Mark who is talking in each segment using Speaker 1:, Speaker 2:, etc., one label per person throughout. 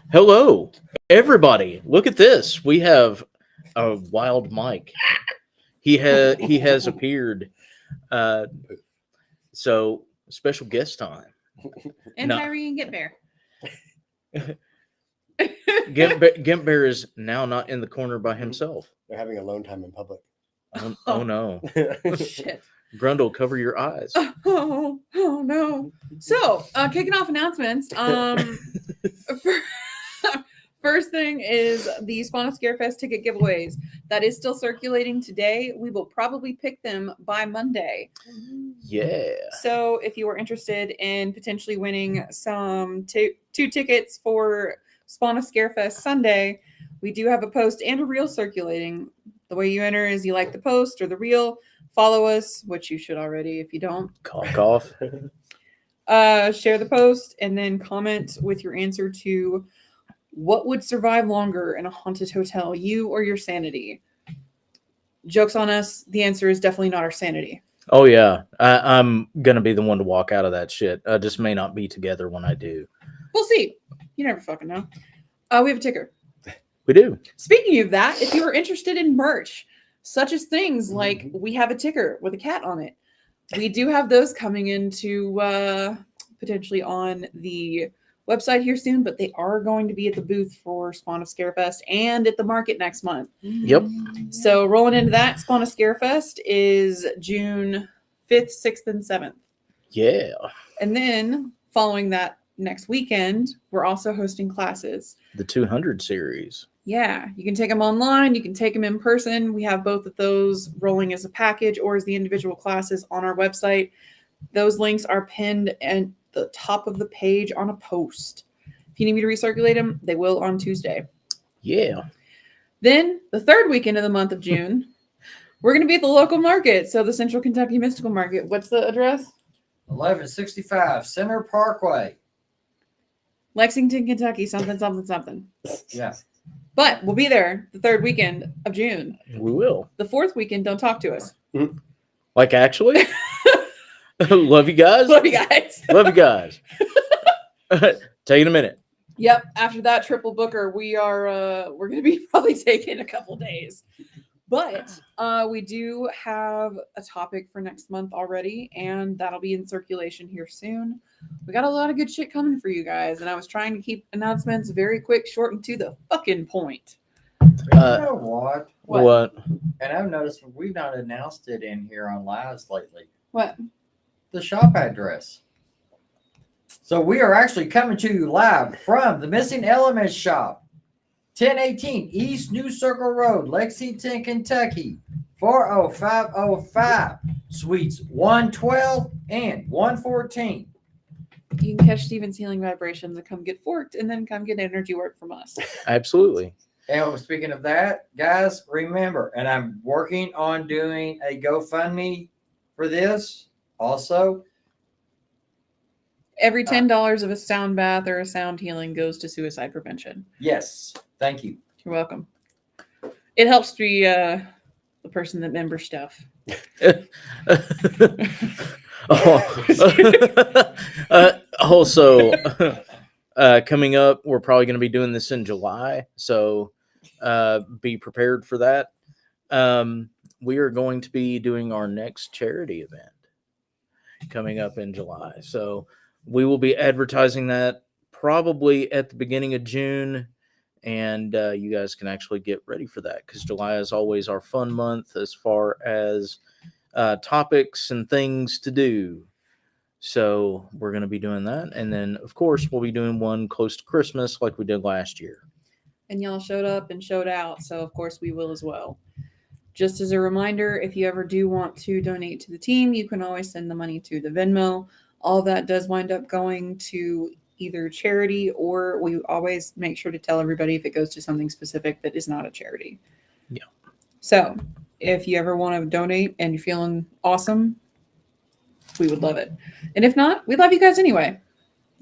Speaker 1: Hello, everybody. Look at this. We have a wild Mike. He has appeared. Uh, so special guest time.
Speaker 2: And
Speaker 1: No.
Speaker 2: Tyree and Get Bear.
Speaker 1: Gimp Bear is now not in the corner by himself.
Speaker 3: They're having alone time in public.
Speaker 1: Oh no.
Speaker 2: Shit.
Speaker 1: Grundle, cover your eyes.
Speaker 2: Oh no. So, kicking off announcements. First thing is the Spawn of Scarefest ticket giveaways. That is still circulating today. We will probably pick them by Monday.
Speaker 1: Yeah.
Speaker 2: So, if you are interested in potentially winning some two tickets for Spawn of Scarefest Sunday, we do have a post and a reel circulating. The way you enter is you like the post or the reel, follow us, which you should already if you don't.
Speaker 1: Cough.
Speaker 2: Share the post and then comment with your answer to what would survive longer in a haunted hotel, you or your sanity. Joke's on us. The answer is definitely not our sanity.
Speaker 1: Oh yeah. I'm gonna be the one to walk out of that shit. I just may not be together when I do.
Speaker 2: We'll see. You never fucking know. We have a ticker.
Speaker 1: We do.
Speaker 2: Speaking of that, if you are interested in merch, such as things like we have a ticker with a cat on it, we do have those coming into potentially on the website here soon, but they are going to be at the booth for Spawn of Scarefest and at the market next month.
Speaker 1: Yep.
Speaker 2: So rolling into that, Spawn of Scarefest is June 5th, 6th, and 7th.
Speaker 1: Yeah.
Speaker 2: And then following that next weekend, we're also hosting classes.
Speaker 1: The 200 series.
Speaker 2: Yeah, you can take them online. You can take them in person. We have both of those rolling as a package or as the individual classes on our website. Those links are pinned at the top of the page on a post. If you need me to recirculate them, they will on Tuesday.
Speaker 1: Yeah.
Speaker 2: Then the third weekend of the month of June, we're going to be at the local market. So the Central Kentucky Mystical Market. What's the address?
Speaker 4: 1165 Center Parkway.
Speaker 2: Lexington, Kentucky, something.
Speaker 4: Yeah.
Speaker 2: But we'll be there the third weekend of June.
Speaker 1: We will.
Speaker 2: The fourth weekend, don't talk to us.
Speaker 1: Like actually? Love you guys.
Speaker 2: Love you guys.
Speaker 1: Love you guys. Take it a minute.
Speaker 2: Yep. After that triple booker, we're going to be probably taking a couple days. But we do have a topic for next month already, and that'll be in circulation here soon. We got a lot of good shit coming for you guys, and I was trying to keep announcements very quick, short, and to the fucking point.
Speaker 4: You know what?
Speaker 1: What?
Speaker 4: And I've noticed we've not announced it in here on lives lately.
Speaker 2: What?
Speaker 4: The shop address. So we are actually coming to you live from the Missing Elements Shop, 1018 East New Circle Road, Lexington, Kentucky, 40505, Suites 112 and 114.
Speaker 2: You can catch Steven's healing vibrations and come get forked and then come get energy work from us.
Speaker 1: Absolutely.
Speaker 4: And speaking of that, guys, remember, and I'm working on doing a GoFundMe for this also.
Speaker 2: Every $10 of a sound bath or a sound healing goes to suicide prevention.
Speaker 4: Yes. Thank you.
Speaker 2: You're welcome. It helps the person that members stuff.
Speaker 1: Also, coming up, we're probably going to be doing this in July, so be prepared for that. We are going to be doing our next charity event coming up in July, so we will be advertising that probably at the beginning of June, and you guys can actually get ready for that because July is always our fun month as far as topics and things to do. So we're going to be doing that. And then, of course, we'll be doing one close to Christmas like we did last year.
Speaker 2: And y'all showed up and showed out. So, of course, we will as well. Just as a reminder, if you ever do want to donate to the team, you can always send the money to the Venmo. All that does wind up going to either charity, or we always make sure to tell everybody if it goes to something specific that is not a charity.
Speaker 1: Yeah.
Speaker 2: So if you ever want to donate and you're feeling awesome, we would love it. And if not, we love you guys anyway.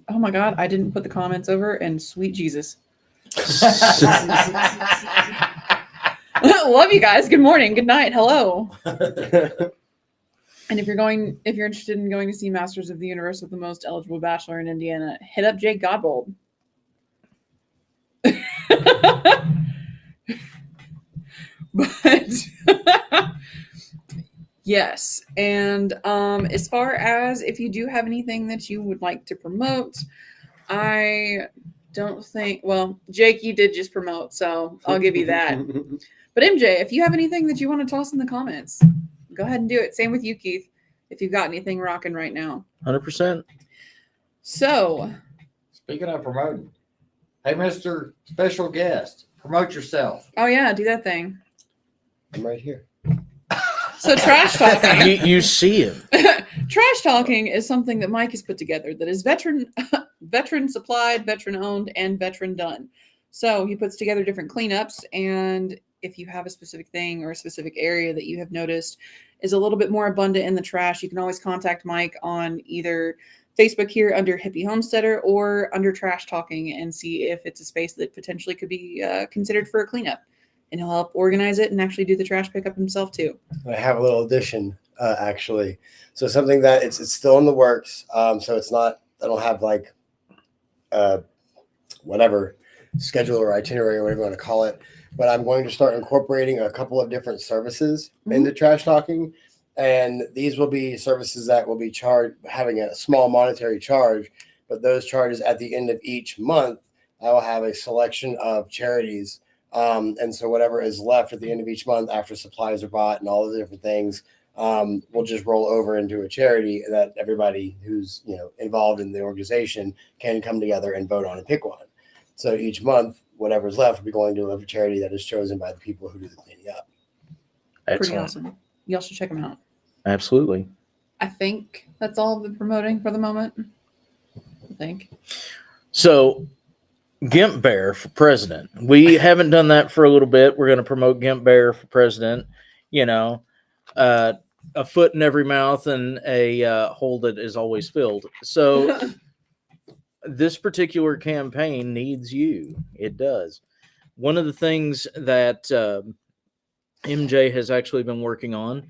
Speaker 2: Oh my God, I didn't put the comments over, and sweet Jesus. Love you guys. Good morning. Good night. Hello. And if you're interested in going to see Masters of the Universe with the most eligible bachelor in Indiana, hit up Jake Godbold. Yes, and as far as if you do have anything that you would like to promote, I don't think. Well, Jake, you did just promote, so I'll give you that. But MJ, if you have anything that you want to toss in the comments, go ahead and do it. Same with you, Keith, if you've got anything rocking right now.
Speaker 1: 100%.
Speaker 2: So,
Speaker 4: Speaking of promoting, hey, Mr. Special Guest, promote yourself.
Speaker 2: oh yeah, do that thing.
Speaker 3: I'm right here.
Speaker 2: So trash talking.
Speaker 1: You see him.
Speaker 2: Trash talking is something that Mike has put together that is veteran supplied, veteran owned, and veteran done. So he puts together different cleanups, and if you have a specific thing or a specific area that you have noticed is a little bit more abundant in the trash, you can always contact Mike on either Facebook here under Hippie Homesteader or under Trash Talking and see if it's a space that potentially could be considered for a cleanup. And he'll help organize it and actually do the trash pickup himself too.
Speaker 3: I have a little addition, actually. So something that it's still in the works. So it's not. I don't have like whatever schedule or itinerary or whatever you want to call it. But I'm going to start incorporating a couple of different services into trash talking, and these will be services that will be charged, having a small monetary charge. But those charges at the end of each month, I will have a selection of charities. And so whatever is left at the end of each month after supplies are bought and all the different things, will just roll over into a charity that everybody who's involved in the organization can come together and vote on and pick one. So each month, whatever's left will be going to a charity that is chosen by the people who do the cleaning up.
Speaker 2: Pretty
Speaker 1: Excellent.
Speaker 2: awesome. Y'all should check them out.
Speaker 1: Absolutely.
Speaker 2: I think that's all of the promoting for the moment. I think.
Speaker 1: So, Gimp Bear for president. We haven't done that for a little bit. We're going to promote Gimp Bear for president. A foot in every mouth and a hole that is always filled. So, this particular campaign needs you. It does. One of the things that MJ has actually been working on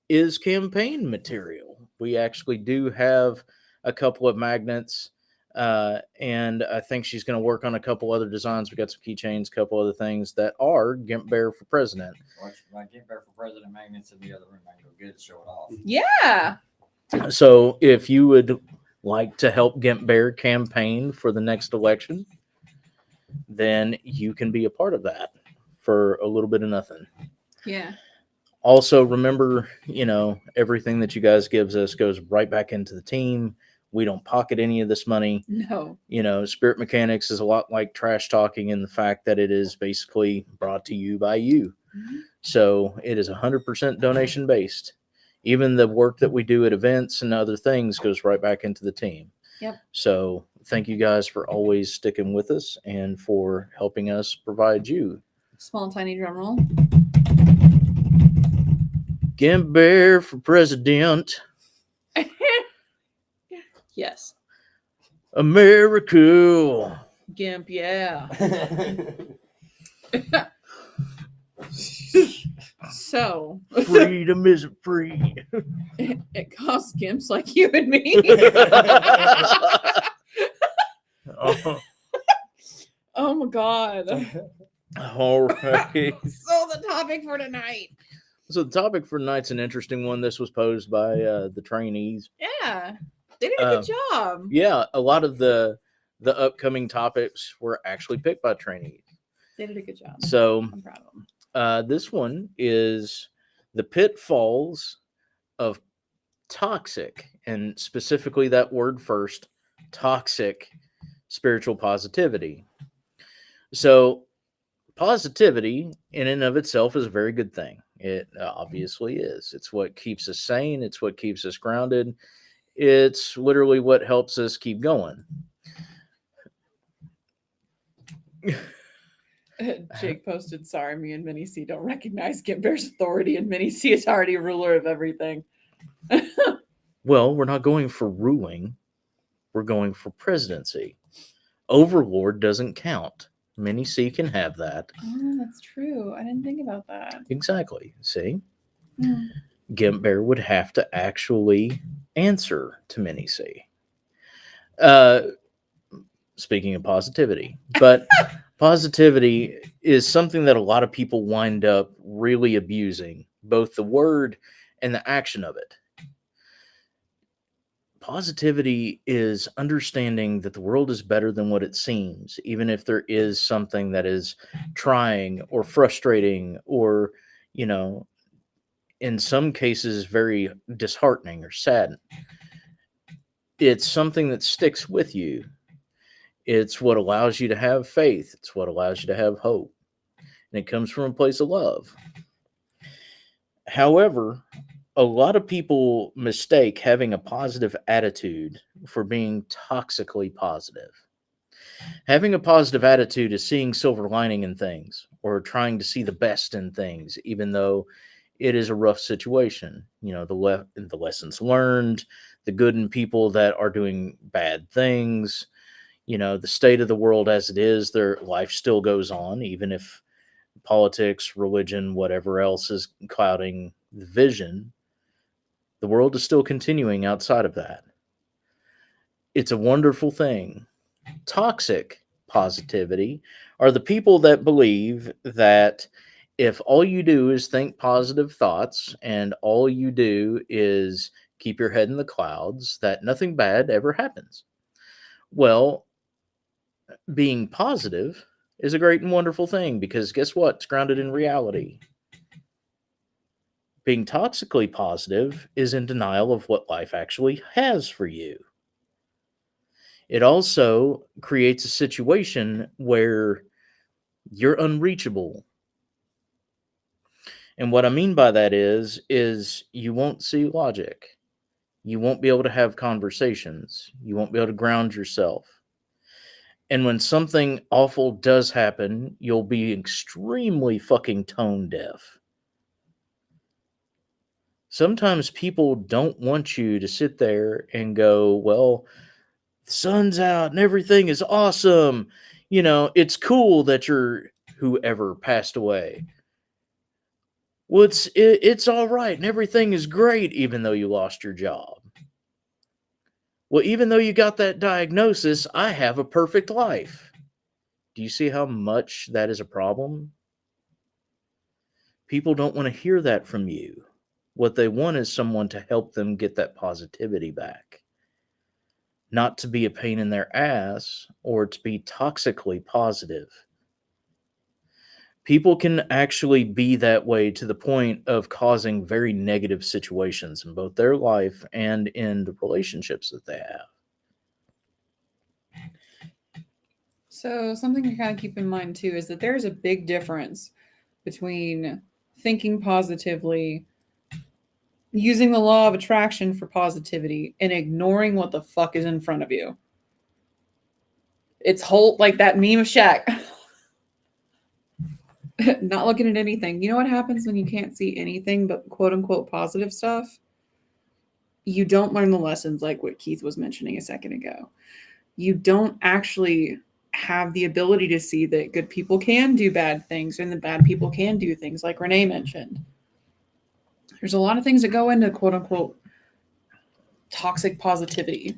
Speaker 1: is campaign material. We actually do have a couple of magnets. And I think she's going to work on a couple other designs. We got some keychains, a couple other things that are Gimp Bear for president.
Speaker 4: Watch my Gimp Bear for President magnets in the other room. I can go get it, show it off.
Speaker 2: Yeah.
Speaker 1: So if you would like to help Gimp Bear campaign for the next election, then you can be a part of that for a little bit of nothing.
Speaker 2: Yeah.
Speaker 1: Also, remember, everything that you guys gives us goes right back into the team. We don't pocket any of this money.
Speaker 2: No.
Speaker 1: Spirit Mechanics is a lot like trash talking in the fact that it is basically brought to you by you.
Speaker 2: Mm-hmm.
Speaker 1: So it is 100% donation based. Even the work that we do at events and other things goes right back into the team.
Speaker 2: Yep.
Speaker 1: So thank you guys for always sticking with us and for helping us provide you.
Speaker 2: Small, tiny drum roll.
Speaker 1: Gimp Bear for president.
Speaker 2: Yes.
Speaker 1: America.
Speaker 2: Gimp, yeah. So
Speaker 1: Freedom isn't free.
Speaker 2: it costs gimps like you and me. Oh my god.
Speaker 1: All right.
Speaker 2: So the topic for tonight.
Speaker 1: So the topic for tonight's an interesting one. This was posed by the trainees.
Speaker 2: Yeah. They did a good job.
Speaker 1: Yeah, a lot of the upcoming topics were actually picked by trainees.
Speaker 2: They did a good job.
Speaker 1: So
Speaker 2: I'm proud of them.
Speaker 1: this one is the pitfalls of toxic, and specifically that word first, toxic spiritual positivity. So positivity in and of itself is a very good thing. It obviously is. It's what keeps us sane. It's what keeps us grounded. It's literally what helps us keep going.
Speaker 2: Jake posted, sorry, me and Minnie C don't recognize Gimp Bear's authority, and Minnie C is already ruler of everything.
Speaker 1: Well, we're not going for ruling. We're going for presidency. Overlord doesn't count. Minnie C can have that.
Speaker 2: Oh, that's true. I didn't think about that.
Speaker 1: Exactly. See?
Speaker 2: Hmm.
Speaker 1: Gimp Bear would have to actually answer to Minnie C. Speaking of positivity. But Positivity is something that a lot of people wind up really abusing, both the word and the action of it. Positivity is understanding that the world is better than what it seems, even if there is something that is trying or frustrating or, you know, in some cases very disheartening or sad. It's something that sticks with you. It's what allows you to have faith. It's what allows you to have hope. And it comes from a place of love. However, a lot of people mistake having a positive attitude for being toxically positive. Having a positive attitude is seeing silver lining in things or trying to see the best in things, even though it is a rough situation. You know, the lessons learned, the good in people that are doing bad things, you know, the state of the world as it is, their life still goes on, even if politics, religion, whatever else is clouding the vision. The world is still continuing outside of that. It's a wonderful thing. Toxic positivity are the people that believe that if all you do is think positive thoughts and all you do is keep your head in the clouds, that nothing bad ever happens. Well, being positive is a great and wonderful thing because guess what? It's grounded in reality. Being toxically positive is in denial of what life actually has for you. It also creates a situation where you're unreachable. And what I mean by that is you won't see logic. You won't be able to have conversations. You won't be able to ground yourself. And when something awful does happen, you'll be extremely fucking tone deaf. Sometimes people don't want you to sit there and go, well, the sun's out and everything is awesome. You know, it's cool that you're whoever passed away. Well, it's all right and everything is great even though you lost your job. Well, even though you got that diagnosis, I have a perfect life. Do you see how much that is a problem? People don't want to hear that from you. What they want is someone to help them get that positivity back. Not to be a pain in their ass or to be toxically positive. People can actually be that way to the point of causing very negative situations in both their life and in the relationships that they have.
Speaker 2: So something to kind of keep in mind too is that there's a big difference between thinking positively, using the law of attraction for positivity, and ignoring what the fuck is in front of you. It's whole like that meme of Shaq. Not looking at anything. You know what happens when you can't see anything but quote unquote positive stuff? You don't learn the lessons like what Keith was mentioning a second ago. You don't actually have the ability to see that good people can do bad things and the bad people can do things like Renee mentioned. There's a lot of things that go into quote unquote toxic positivity.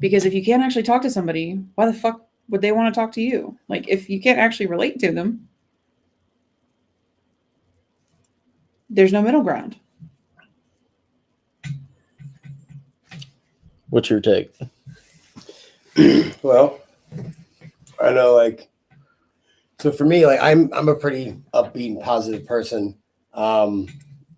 Speaker 2: Because if you can't actually talk to somebody, why the fuck would they want to talk to you? Like if you can't actually relate to them, there's no middle ground.
Speaker 1: What's your take?
Speaker 3: Well, I know, like, so for me, like, I'm a pretty upbeat and positive person, and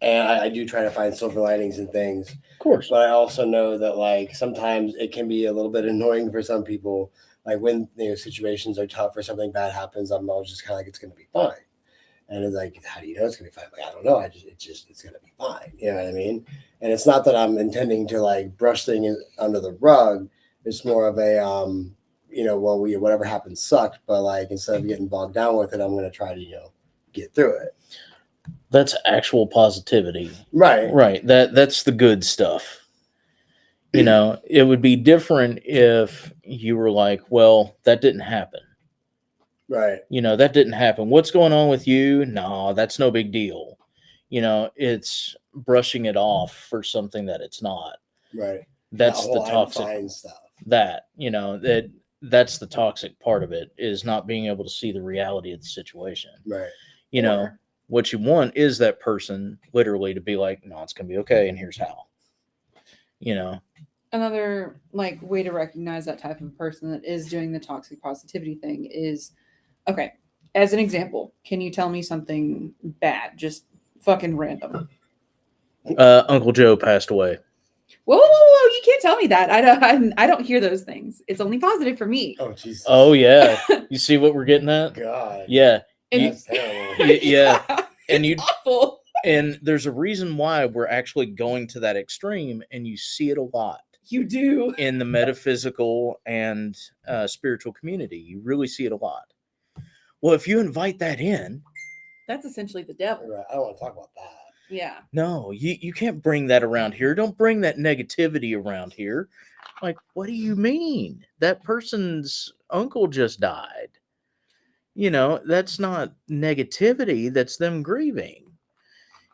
Speaker 3: I do try to find silver linings in things.
Speaker 1: Of course.
Speaker 3: But I also know that, like, sometimes it can be a little bit annoying for some people. Like when situations are tough or something bad happens, I'm always just kind of like, it's going to be fine. And it's like, how do you know it's going to be fine? Like, I don't know. It's going to be fine. You know what I mean? And it's not that I'm intending to like brush things under the rug. It's more of a, well, whatever happens sucked. But like, instead of getting bogged down with it, I'm going to try to, get through it.
Speaker 1: That's actual positivity.
Speaker 3: Right.
Speaker 1: Right. That's the good stuff. It would be different if you were like, well, that didn't happen.
Speaker 3: Right.
Speaker 1: That didn't happen. What's going on with you? No, that's no big deal. It's brushing it off for something that it's not.
Speaker 3: Right.
Speaker 1: That's the toxic
Speaker 3: fine stuff.
Speaker 1: that that's the toxic part of it, is not being able to see the reality of the situation.
Speaker 3: Right.
Speaker 1: You know,
Speaker 2: Or-
Speaker 1: what you want is that person literally to be like, no, it's going to be okay. And here's how, you know.
Speaker 2: Another like way to recognize that type of person that is doing the toxic positivity thing is, okay, as an example, can you tell me something bad, just fucking random?
Speaker 1: Uncle Joe passed away.
Speaker 2: Whoa, whoa, whoa! You can't tell me that. I don't hear those things. It's only positive for me.
Speaker 3: Oh Jesus.
Speaker 1: Oh yeah. You see what we're getting at?
Speaker 3: God.
Speaker 1: Yeah.
Speaker 2: And-
Speaker 3: That's terrible.
Speaker 1: Yeah. And
Speaker 2: it's
Speaker 1: you
Speaker 2: awful.
Speaker 1: and there's a reason why we're actually going to that extreme, and you see it a lot
Speaker 2: You do.
Speaker 1: in the metaphysical and spiritual community. You really see it a lot. Well, if you invite that in,
Speaker 2: That's essentially the devil.
Speaker 3: Right. I don't want to talk about that.
Speaker 2: Yeah.
Speaker 1: no, you can't bring that around here. Don't bring that negativity around here. Like, what do you mean? That person's uncle just died. You know, that's not negativity, that's them grieving.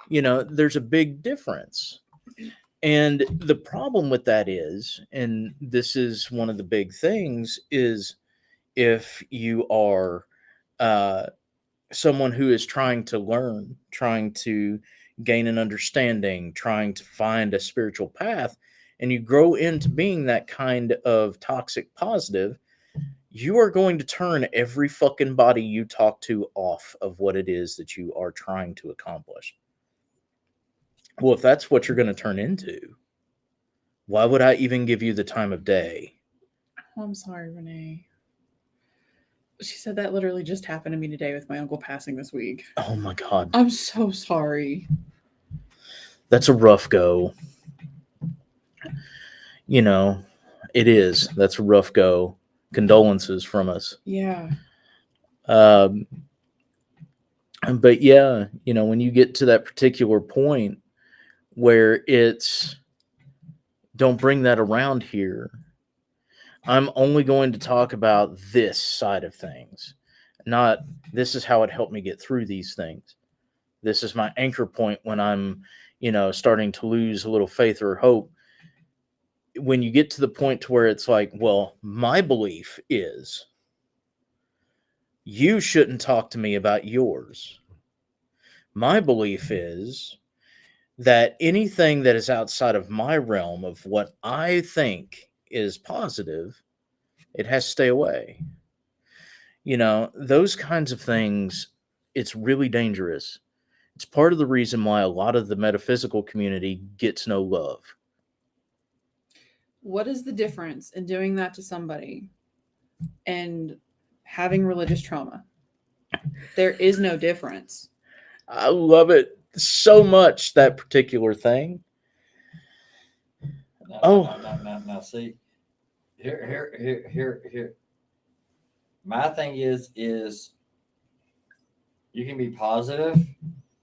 Speaker 1: You know, there's a big difference. And the problem with that is, and this is one of the big things, is if you are someone who is trying to learn, trying to gain an understanding, trying to find a spiritual path, and you grow into being that kind of toxic positive, you are going to turn every fucking body you talk to off of what it is that you are trying to accomplish. Well, if that's what you're going to turn into, why would I even give you the time of day?
Speaker 2: Oh, I'm sorry, Renee. She said that literally just happened to me today with my uncle passing this week.
Speaker 1: Oh my God.
Speaker 2: I'm so sorry.
Speaker 1: That's a rough go. You know, it is. That's a rough go. Condolences from us.
Speaker 2: Yeah.
Speaker 1: But yeah, you know, when you get to that particular point where it's, don't bring that around here. I'm only going to talk about this side of things, not this is how it helped me get through these things. This is my anchor point when I'm, you know, starting to lose a little faith or hope. When you get to the point to where it's like, well, my belief is you shouldn't talk to me about yours. My belief is that anything that is outside of my realm of what I think is positive, it has to stay away. You know, those kinds of things, it's really dangerous. It's part of the reason why a lot of the metaphysical community gets no love.
Speaker 2: What is the difference in doing that to somebody and having religious trauma? There is no difference.
Speaker 1: I love it so much, that particular thing.
Speaker 4: Now, see, here. My thing is you can be positive,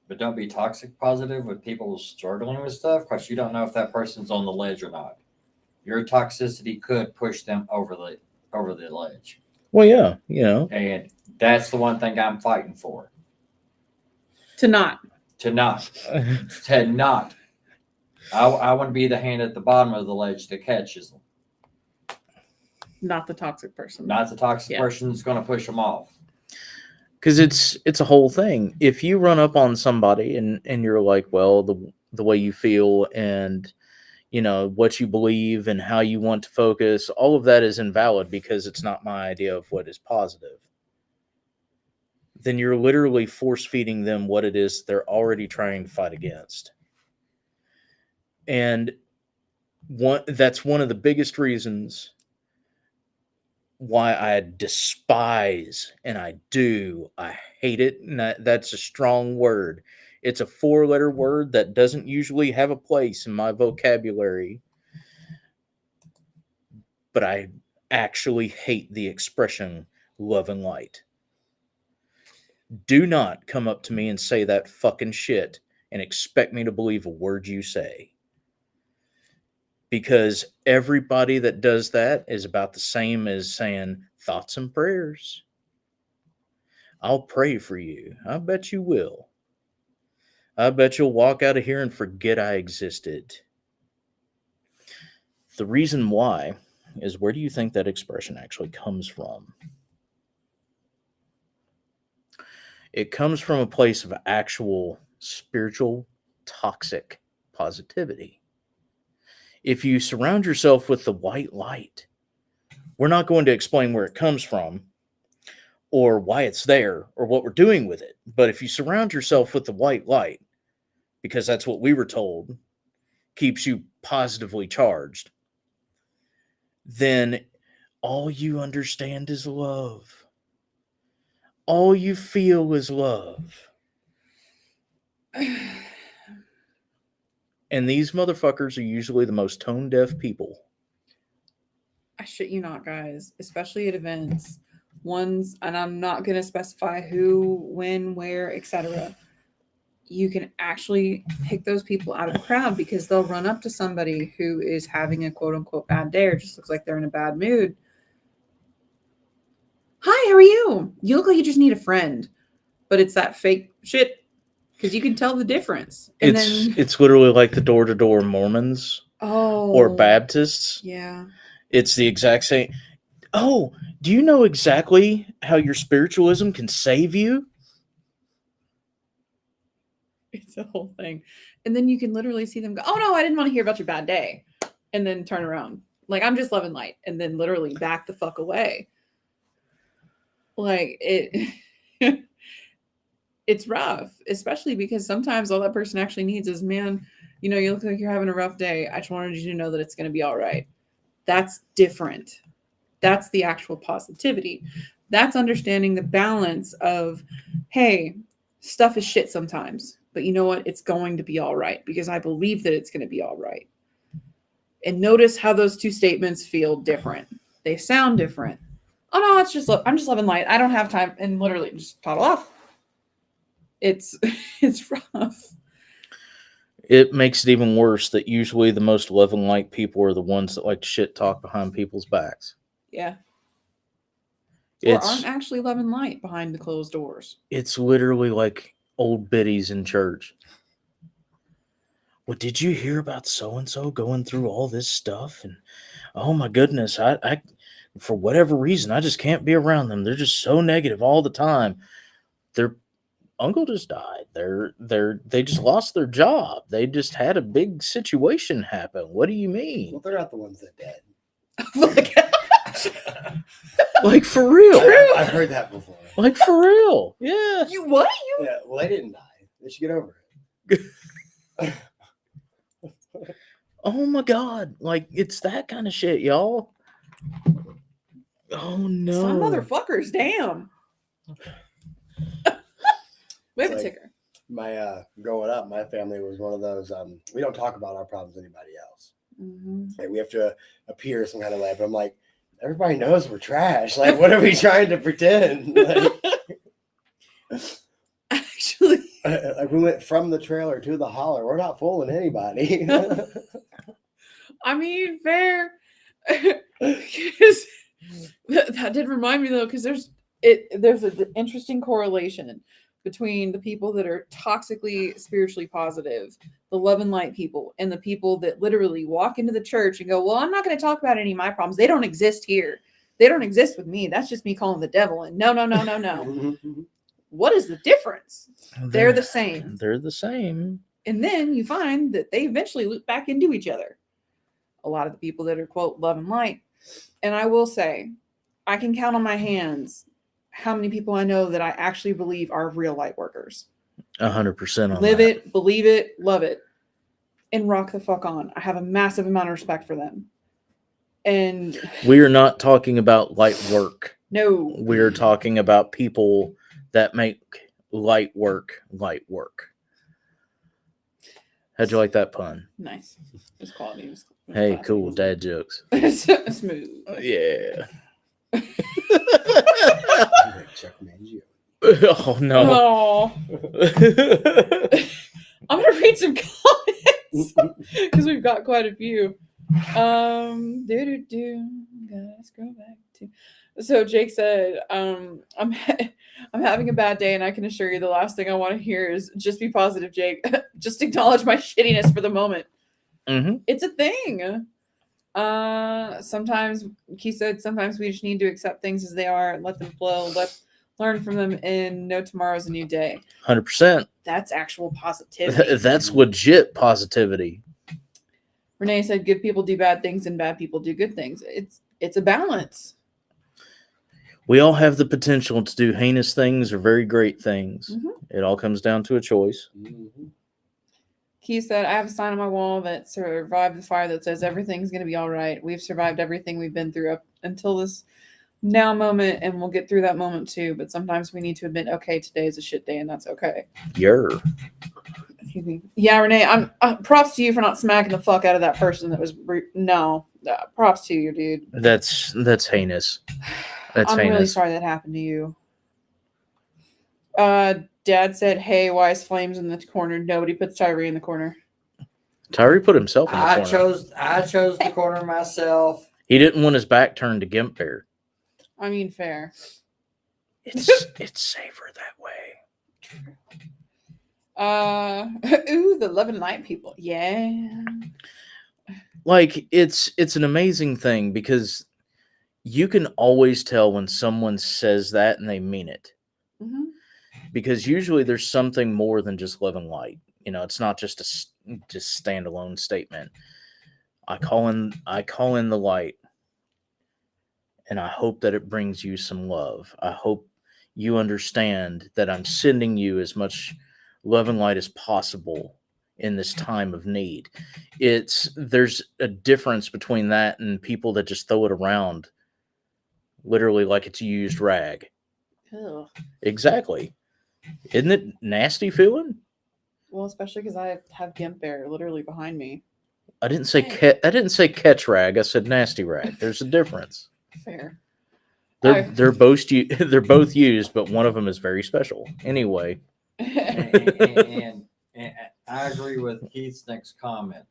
Speaker 4: but don't be toxic positive with people struggling with stuff, because you don't know if that person's on the ledge or not. Your toxicity could push them over the ledge.
Speaker 1: Well, yeah, you know.
Speaker 4: And that's the one thing I'm fighting for.
Speaker 2: To not.
Speaker 4: I want to be the hand at the bottom of the ledge that catches them.
Speaker 2: Not the toxic person.
Speaker 4: Not the toxic person that's going to push them off.
Speaker 1: Because it's a whole thing. If you run up on somebody and you're like, well, the way you feel and, you know, what you believe and how you want to focus, all of that is invalid because it's not my idea of what is positive. Then you're literally force feeding them what it is they're already trying to fight against. And that's one of the biggest reasons why I despise, and I hate it. And that's a strong word. It's a 4-letter word that doesn't usually have a place in my vocabulary. But I actually hate the expression love and light. Do not come up to me and say that fucking shit and expect me to believe a word you say. Because everybody that does that is about the same as saying thoughts and prayers. I'll pray for you. I bet you will. I bet you'll walk out of here and forget I existed. The reason why is, where do you think that expression actually comes from? It comes from a place of actual spiritual toxic positivity. If you surround yourself with the white light, we're not going to explain where it comes from or why it's there or what we're doing with it. But if you surround yourself with the white light, because that's what we were told keeps you positively charged, then all you understand is love. All you feel is love. And these motherfuckers are usually the most tone deaf people.
Speaker 2: I shit you not, guys, especially at events. Ones, and I'm not going to specify who, when, where, etc. You can actually pick those people out of the crowd because they'll run up to somebody who is having a quote unquote bad day or just looks like they're in a bad mood. Hi, how are you? You look like you just need a friend. But it's that fake shit because you can tell the difference. And
Speaker 1: it's literally like the door-to-door Mormons or Baptists.
Speaker 2: Yeah.
Speaker 1: It's the exact same. Oh, do you know exactly how your spiritualism can save you?
Speaker 2: It's a whole thing. And then you can literally see them go, oh no, I didn't want to hear about your bad day. And then turn around. Like, I'm just loving light. And then literally back the fuck away. Like, it's rough, especially because sometimes all that person actually needs is, man, you know, you look like you're having a rough day. I just wanted you to know that it's going to be all right. That's different. That's the actual positivity. That's understanding the balance of, hey, stuff is shit sometimes, but you know what? It's going to be all right because I believe that it's going to be all right. And notice how those two statements feel different. They sound different. Oh no, I'm just loving light. I don't have time, and literally just toddle off. It's rough.
Speaker 1: It makes it even worse that usually the most love and light people are the ones that like to shit talk behind people's backs.
Speaker 2: Yeah. Or aren't actually love and light behind the closed doors.
Speaker 1: It's literally like old biddies in church. Well, did you hear about so-and-so going through all this stuff? And oh my goodness, I for whatever reason, I just can't be around them. They're just so negative all the time. Their uncle just died. They just lost their job. They just had a big situation happen. What do you mean?
Speaker 3: Well, they're not the ones that died.
Speaker 1: Like, for real.
Speaker 3: I've heard that before.
Speaker 1: Like, for real. Yeah.
Speaker 2: You what?
Speaker 3: Yeah, well, they didn't die. They should get over it.
Speaker 1: Oh my God. Like, it's that kind of shit, y'all. Oh no.
Speaker 2: Some motherfuckers, damn. We have a ticker.
Speaker 3: My growing up, my family was one of those. We don't talk about our problems to anybody else.
Speaker 2: Mm-hmm.
Speaker 3: Like, we have to appear some kind of way. But I'm like, everybody knows we're trash. Like, what are we trying to pretend? Like,
Speaker 2: actually,
Speaker 3: like, we went from the trailer to the holler. We're not fooling anybody.
Speaker 2: I mean, fair. That did remind me though, because there's an interesting correlation between the people that are toxically spiritually positive, the love and light people, and the people that literally walk into the church and go, well, I'm not going to talk about any of my problems. They don't exist here. They don't exist with me. That's just me calling the devil. And no. What is the difference? They're the same.
Speaker 1: They're the same.
Speaker 2: And then you find that they eventually loop back into each other. A lot of the people that are, quote, love and light. And I will say, I can count on my hands how many people I know that I actually believe are real light workers.
Speaker 1: 100% on
Speaker 2: Live
Speaker 1: that.
Speaker 2: it, believe it, love it, and rock the fuck on. I have a massive amount of respect for them. And
Speaker 1: we are not talking about light work.
Speaker 2: No.
Speaker 1: We're talking about people that make light work light work. How'd you like that pun?
Speaker 2: Nice. It's quality. It was
Speaker 1: Hey,
Speaker 2: classy.
Speaker 1: cool. Dad jokes.
Speaker 2: Smooth.
Speaker 1: Yeah.
Speaker 3: Oh,
Speaker 1: Oh, no.
Speaker 2: Oh. I'm going to read some comments because we've got quite a few. Gotta scroll back to. So Jake said, I'm having a bad day, and I can assure you the last thing I want to hear is just be positive, Jake. Just acknowledge my shittiness for the moment.
Speaker 1: Mm-hmm.
Speaker 2: It's a thing. Sometimes he said sometimes we just need to accept things as they are and let them flow. Learn from them and know tomorrow's a new day.
Speaker 1: 100%.
Speaker 2: That's actual positivity.
Speaker 1: That's legit positivity.
Speaker 2: Renee said good people do bad things and bad people do good things. It's a balance.
Speaker 1: We all have the potential to do heinous things or very great things.
Speaker 2: Mhm.
Speaker 1: It all comes down to a choice.
Speaker 2: He said, I have a sign on my wall that survived the fire that says everything's going to be all right. We've survived everything we've been through up until this now moment, and we'll get through that moment too. But sometimes we need to admit, okay, today is a shit day, and that's okay. Yeah, Renee, I'm props to you for not smacking the fuck out of that person that was props to you, dude.
Speaker 1: That's heinous. That's
Speaker 2: I'm
Speaker 1: heinous.
Speaker 2: really sorry that happened to you. Dad said, hey, why is Flames in the corner? Nobody puts Tyree in the corner.
Speaker 1: Tyree put himself in the corner.
Speaker 4: I chose the corner myself.
Speaker 1: He didn't want his back turned to Gimp Bear.
Speaker 2: I mean, fair.
Speaker 1: It's safer that way.
Speaker 2: Ooh, the Love and Light people. Yeah.
Speaker 1: Like, it's an amazing thing because you can always tell when someone says that and they mean it.
Speaker 2: Mm-hmm.
Speaker 1: Because usually there's something more than just love and light. You know, it's not just a standalone statement. I call in the light, and I hope that it brings you some love. I hope you understand that I'm sending you as much love and light as possible in this time of need. There's a difference between that and people that just throw it around literally like it's a used rag.
Speaker 2: Ugh.
Speaker 1: Exactly. Isn't it nasty feeling?
Speaker 2: Well, especially because I have Gimp Bear literally behind me.
Speaker 1: I didn't say catch rag. I said nasty rag. There's a difference.
Speaker 2: Fair.
Speaker 1: They're both used, but one of them is very special. Anyway.
Speaker 4: And I agree with Keith's next comment.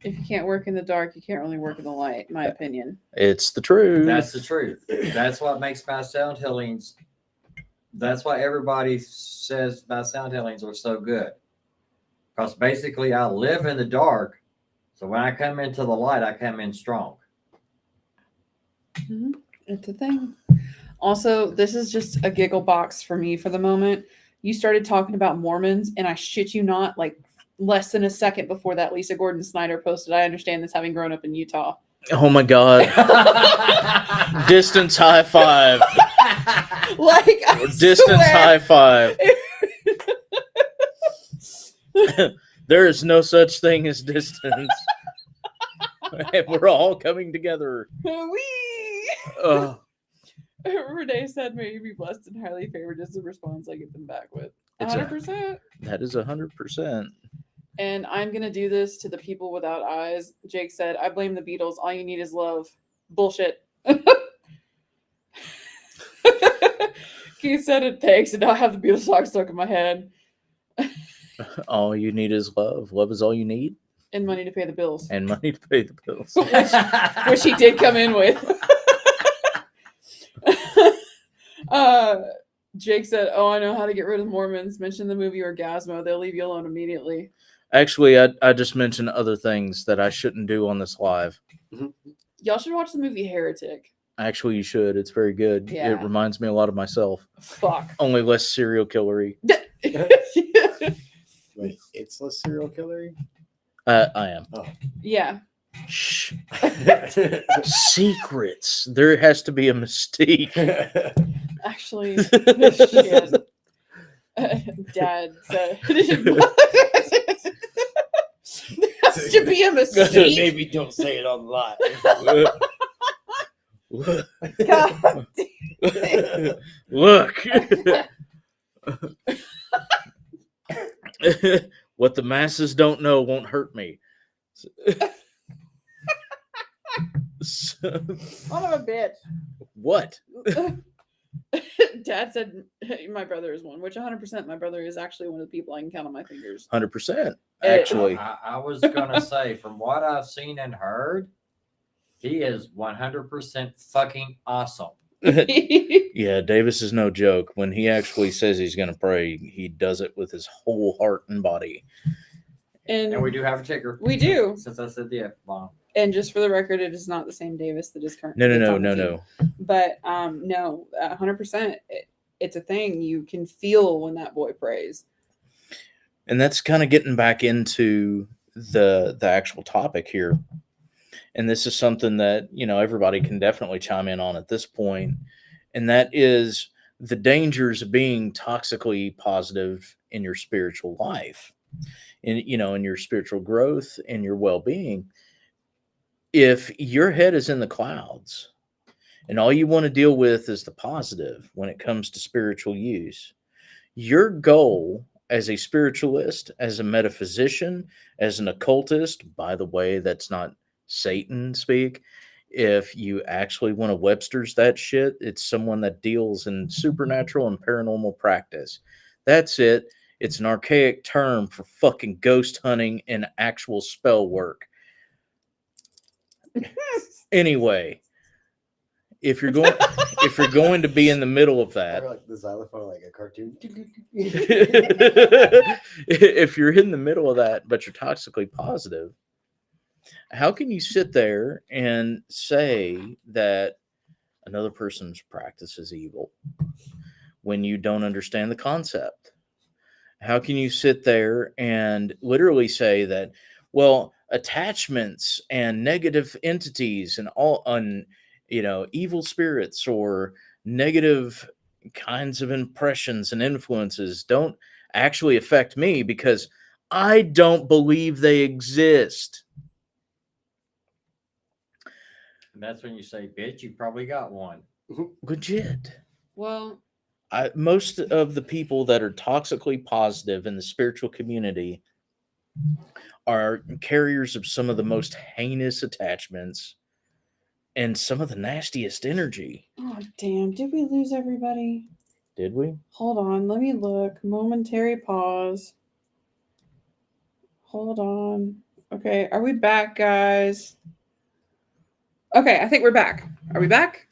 Speaker 2: If you can't work in the dark, you can't really work in the light, in my opinion.
Speaker 1: It's the truth.
Speaker 4: That's the truth. That's what makes my sound healings. That's why everybody says my sound healings are so good. Because basically I live in the dark. So when I come into the light, I come in strong.
Speaker 2: Mm-hmm. It's a thing. Also, this is just a giggle box for me for the moment. You started talking about Mormons, and I shit you not, like less than a second before that, Lisa Gordon Snyder posted, I understand this having grown up in Utah.
Speaker 1: Oh my God. Distance high five.
Speaker 2: Like, I
Speaker 1: Distance
Speaker 2: swear.
Speaker 1: high five. There is no such thing as distance. And we're all coming together.
Speaker 2: Wee! Renee said, may you be blessed and highly favored is the response I get them back with. 100%.
Speaker 1: That is 100%.
Speaker 2: And I'm going to do this to the people without eyes. Jake said, I blame the Beatles. All you need is love. Bullshit. Keith said it takes, and now I have the Beatles song stuck in my head.
Speaker 1: All you need is love. Love is all you need.
Speaker 2: And money to pay the bills.
Speaker 1: And money to pay the bills.
Speaker 2: which he did come in with. Jake said, oh, I know how to get rid of Mormons. Mention the movie Orgasmo. They'll leave you alone immediately.
Speaker 1: Actually, I just mentioned other things that I shouldn't do on this live.
Speaker 2: Y'all should watch the movie Heretic.
Speaker 1: Actually, you should. It's very good.
Speaker 2: Yeah.
Speaker 1: It reminds me a lot of myself.
Speaker 2: Fuck.
Speaker 1: Only less serial killery.
Speaker 3: Wait, it's less serial killery?
Speaker 1: I am.
Speaker 3: Oh.
Speaker 2: Yeah.
Speaker 1: Shh. Secrets. There has to be a mystique.
Speaker 2: Actually, shit. Dad said there has to be a mistake.
Speaker 3: Maybe don't say it on live.
Speaker 2: God
Speaker 1: Look. What the masses don't know won't hurt me.
Speaker 2: Son of a bitch.
Speaker 1: What?
Speaker 2: Dad said my brother is one, which 100% my brother is actually one of the people I can count on my fingers.
Speaker 1: 100%. Actually.
Speaker 4: I was going to say, from what I've seen and heard, he is 100% fucking awesome.
Speaker 1: Yeah, Davis is no joke. When he actually says he's going to pray, he does it with his whole heart and body.
Speaker 4: And we do have a ticker.
Speaker 2: We do.
Speaker 4: Since I said the F-bomb.
Speaker 2: And just for the record, it is not the same Davis that is currently
Speaker 1: No.
Speaker 2: But no, 100%. It's a thing. You can feel when that boy prays.
Speaker 1: And that's kind of getting back into the actual topic here. And this is something that, everybody can definitely chime in on at this point. And that is the dangers of being toxically positive in your spiritual life, in your spiritual growth and your well-being. If your head is in the clouds and all you want to deal with is the positive when it comes to spiritual use, your goal as a spiritualist, as a metaphysician, as an occultist, by the way, that's not Satan speak. If you actually want to Webster's that shit, it's someone that deals in supernatural and paranormal practice. That's it. It's an archaic term for fucking ghost hunting and actual spell work. Anyway, if you're going to be in the middle of that,
Speaker 3: Or like the xylophone, like a cartoon.
Speaker 1: if you're in the middle of that, but you're toxically positive, how can you sit there and say that another person's practice is evil when you don't understand the concept? How can you sit there and literally say that, well, attachments and negative entities and all evil spirits or negative kinds of impressions and influences don't actually affect me because I don't believe they exist?
Speaker 4: And that's when you say, bitch, you probably got one.
Speaker 1: Legit.
Speaker 2: Well,
Speaker 1: Most of the people that are toxically positive in the spiritual community are carriers of some of the most heinous attachments and some of the nastiest energy.
Speaker 2: oh damn, did we lose everybody?
Speaker 1: Did we?
Speaker 2: Hold on, let me look. Momentary pause. Hold on. Okay, are we back, guys? Okay, I think we're back. Are we back?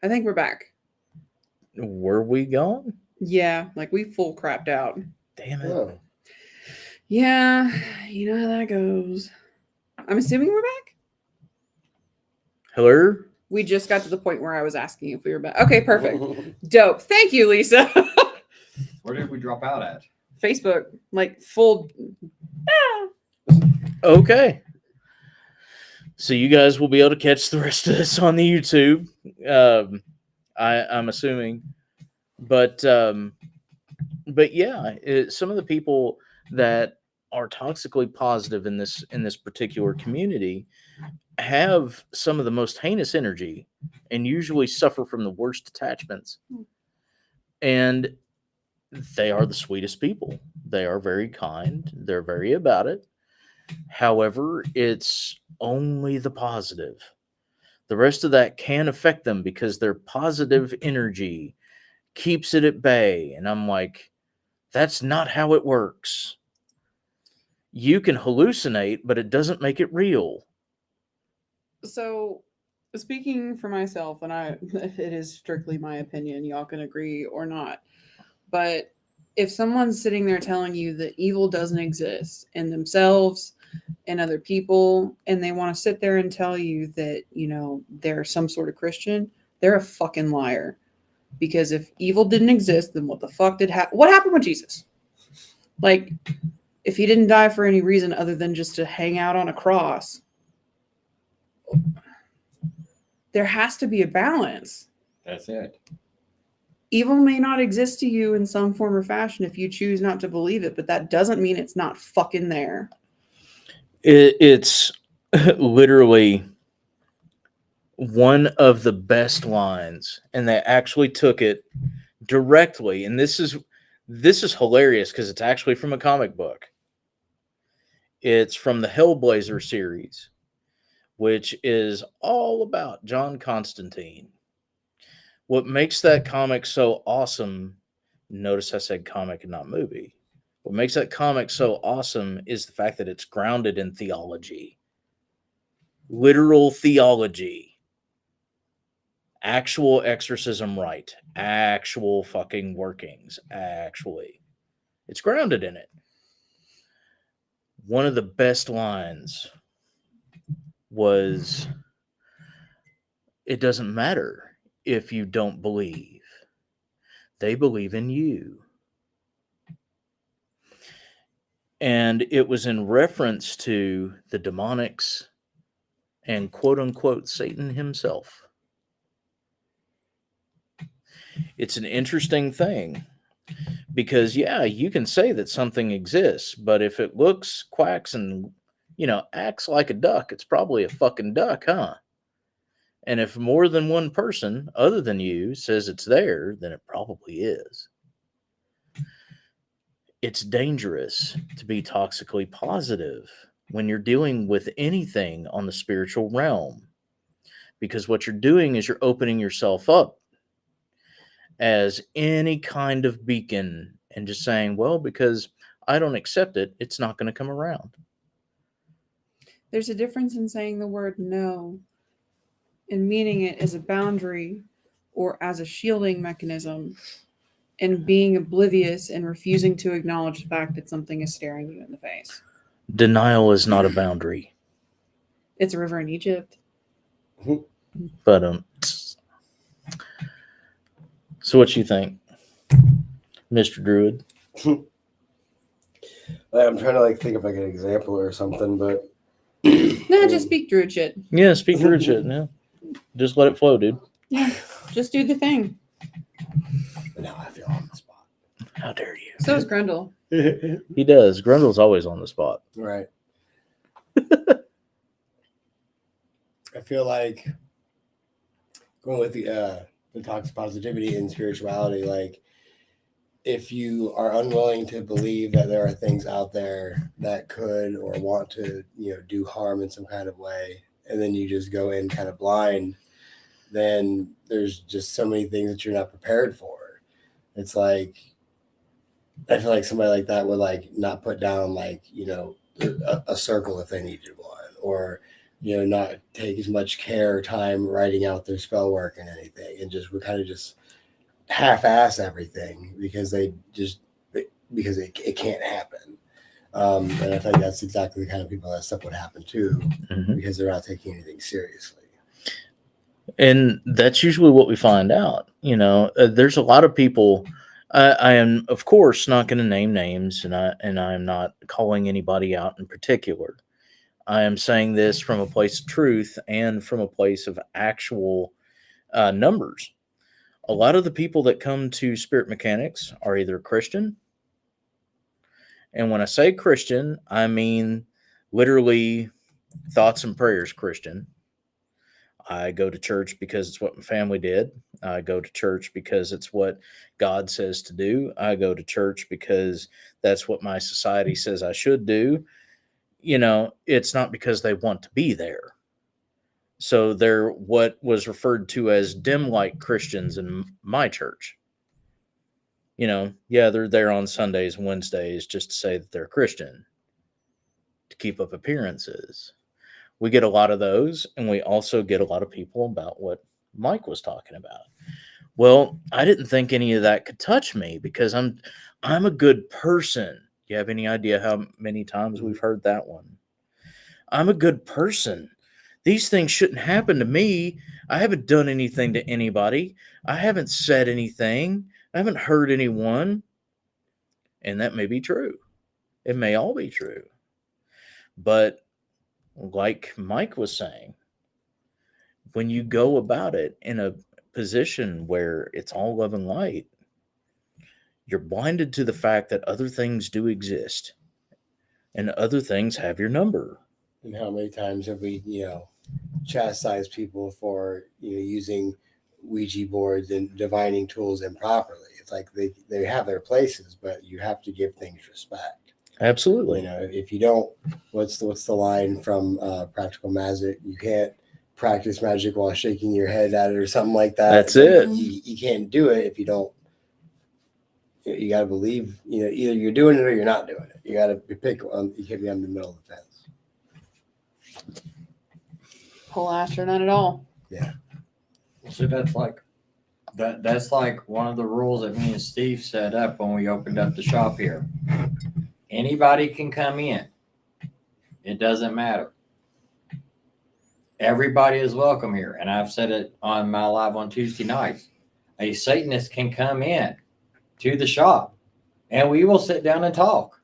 Speaker 2: I think we're back.
Speaker 1: Were we gone?
Speaker 2: Yeah, like we full crapped out.
Speaker 1: Damn it.
Speaker 3: Oh.
Speaker 2: Yeah, you know how that goes. I'm assuming we're back.
Speaker 1: Hello?
Speaker 2: We just got to the point where I was asking if we were back. Okay, perfect. Dope. Thank you, Lisa.
Speaker 4: Where did we drop out at?
Speaker 2: Facebook, like full.
Speaker 1: Okay. So you guys will be able to catch the rest of this on the YouTube. I'm assuming. But yeah, some of the people that are toxically positive in this particular community have some of the most heinous energy and usually suffer from the worst attachments. And they are the sweetest people. They are very kind. They're very about it. However, it's only the positive. The rest of that can affect them because their positive energy keeps it at bay. And I'm like, that's not how it works. You can hallucinate, but it doesn't make it real.
Speaker 2: So, speaking for myself, and it is strictly my opinion, y'all can agree or not, but if someone's sitting there telling you that evil doesn't exist in themselves and other people, and they want to sit there and tell you that, they're some sort of Christian, they're a fucking liar. Because if evil didn't exist, then what the fuck did happen? What happened with Jesus? Like, if he didn't die for any reason other than just to hang out on a cross, there has to be a balance.
Speaker 4: That's it.
Speaker 2: Evil may not exist to you in some form or fashion if you choose not to believe it, but that doesn't mean it's not fucking there.
Speaker 1: It's literally one of the best lines, and they actually took it directly. And this is hilarious because it's actually from a comic book. It's from the Hellblazer series, which is all about John Constantine. What makes that comic so awesome, notice I said comic and not movie. What makes that comic so awesome is the fact that it's grounded in theology. Literal theology. Actual exorcism rite. Actual fucking workings. Actually. It's grounded in it. One of the best lines was, it doesn't matter if you don't believe. They believe in you. And it was in reference to the demonics and quote unquote Satan himself. It's an interesting thing because, yeah, you can say that something exists, but if it looks, quacks, and, acts like a duck, it's probably a fucking duck, huh? And if more than one person other than you says it's there, then it probably is. It's dangerous to be toxically positive when you're dealing with anything on the spiritual realm, because what you're doing is you're opening yourself up as any kind of beacon and just saying, well, because I don't accept it, it's not going to come around.
Speaker 2: There's a difference in saying the word no and meaning it as a boundary or as a shielding mechanism, and being oblivious and refusing to acknowledge the fact that something is staring you in the face.
Speaker 1: Denial is not a boundary.
Speaker 2: It's a river in Egypt.
Speaker 1: But so what you think, Mr. Druid?
Speaker 3: I'm trying to think of an example or something, but
Speaker 2: No, just speak druid shit.
Speaker 1: Yeah, speak Druid shit. Yeah, just let it flow, dude.
Speaker 2: Yeah, just do the thing.
Speaker 3: now I feel on the spot.
Speaker 1: How dare you?
Speaker 2: So is Grundle.
Speaker 1: He does. Grundle's always on the spot.
Speaker 3: Right. I feel like going with the toxic positivity and spirituality, like if you are unwilling to believe that there are things out there that could or want to, do harm in some kind of way, and then you just go in kind of blind, then there's just so many things that you're not prepared for. It's like, I feel like somebody like that would not put down a circle if they needed one, or not take as much care or time writing out their spell work and anything, and just would kind of just half-ass everything because it can't happen. And I think that's exactly the kind of people that stuff would happen to, because they're not taking anything seriously.
Speaker 1: And that's usually what we find out. There's a lot of people. I am, of course, not going to name names, and I am not calling anybody out in particular. I am saying this from a place of truth and from a place of actual numbers. A lot of the people that come to spirit mechanics are either Christian, and when I say Christian, I mean literally thoughts and prayers Christian. I go to church because it's what my family did. I go to church because it's what God says to do. I go to church because that's what my society says I should do. It's not because they want to be there. So they're what was referred to as dim light Christians in my church. They're there on Sundays and Wednesdays just to say that they're Christian, to keep up appearances. We get a lot of those, and we also get a lot of people about what Mike was talking about. Well, I didn't think any of that could touch me because I'm a good person. You have any idea how many times we've heard that one? I'm a good person. These things shouldn't happen to me. I haven't done anything to anybody. I haven't said anything. I haven't hurt anyone. And that may be true. It may all be true. But like Mike was saying, when you go about it in a position where it's all love and light, you're blinded to the fact that other things do exist and other things have your number.
Speaker 3: And how many times have we, chastised people for, using Ouija boards and divining tools improperly? It's like they have their places, but you have to give things respect.
Speaker 1: Absolutely.
Speaker 3: If you don't, what's the line from Practical Magic? You can't practice magic while shaking your head at it or something like that.
Speaker 1: That's it.
Speaker 3: You can't do it if you don't. You got to believe. Either you're doing it or you're not doing it. You got to pick one. You can't be on the middle of the fence.
Speaker 2: Pull ash or not at all.
Speaker 3: Yeah.
Speaker 4: So that's like one of the rules that me and Steve set up when we opened up the shop here. Anybody can come in. It doesn't matter. Everybody is welcome here. And I've said it on my live on Tuesday nights. A Satanist can come in to the shop and we will sit down and talk.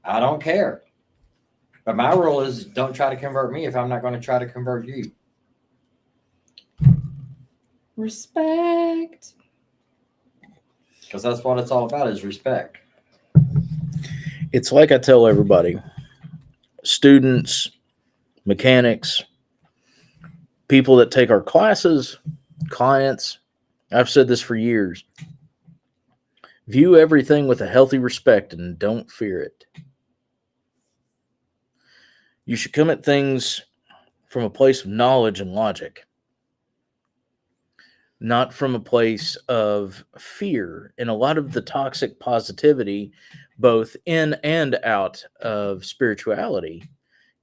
Speaker 4: I don't care. But my rule is don't try to convert me if I'm not going to try to convert you.
Speaker 2: Respect.
Speaker 4: Because that's what it's all about is respect.
Speaker 1: It's like I tell everybody, students, mechanics, people that take our classes, clients, I've said this for years. View everything with a healthy respect and don't fear it. You should come at things from a place of knowledge and logic, not from a place of fear. And a lot of the toxic positivity, both in and out of spirituality,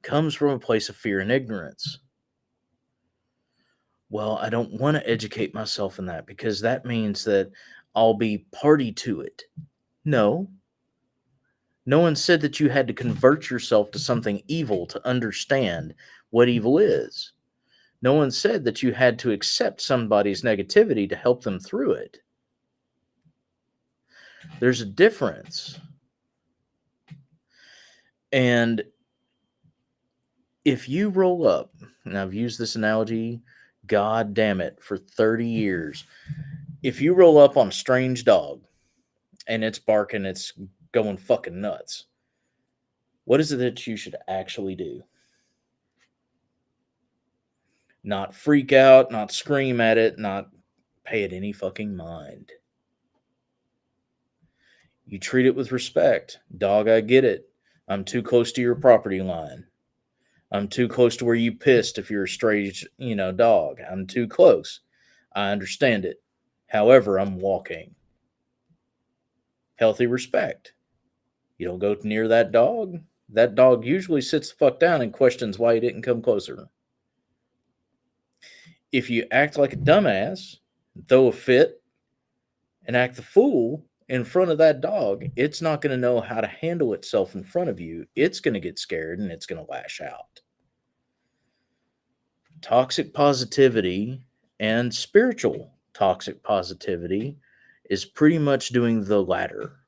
Speaker 1: comes from a place of fear and ignorance. Well, I don't want to educate myself in that because that means that I'll be party to it. No. No one said that you had to convert yourself to something evil to understand what evil is. No one said that you had to accept somebody's negativity to help them through it. There's a difference. And if you roll up, and I've used this analogy, God damn it, for 30 years. If you roll up on a strange dog and it's barking, it's going fucking nuts, what is it that you should actually do? Not freak out, not scream at it, not pay it any fucking mind. You treat it with respect. Dog, I get it. I'm too close to your property line. I'm too close to where you pissed if you're a stray, dog. I'm too close. I understand it. However, I'm walking. Healthy respect. You don't go near that dog. That dog usually sits the fuck down and questions why he didn't come closer. If you act like a dumbass, throw a fit, and act the fool in front of that dog, it's not going to know how to handle itself in front of you. It's going to get scared and it's going to lash out. Toxic positivity and spiritual toxic positivity is pretty much doing the latter.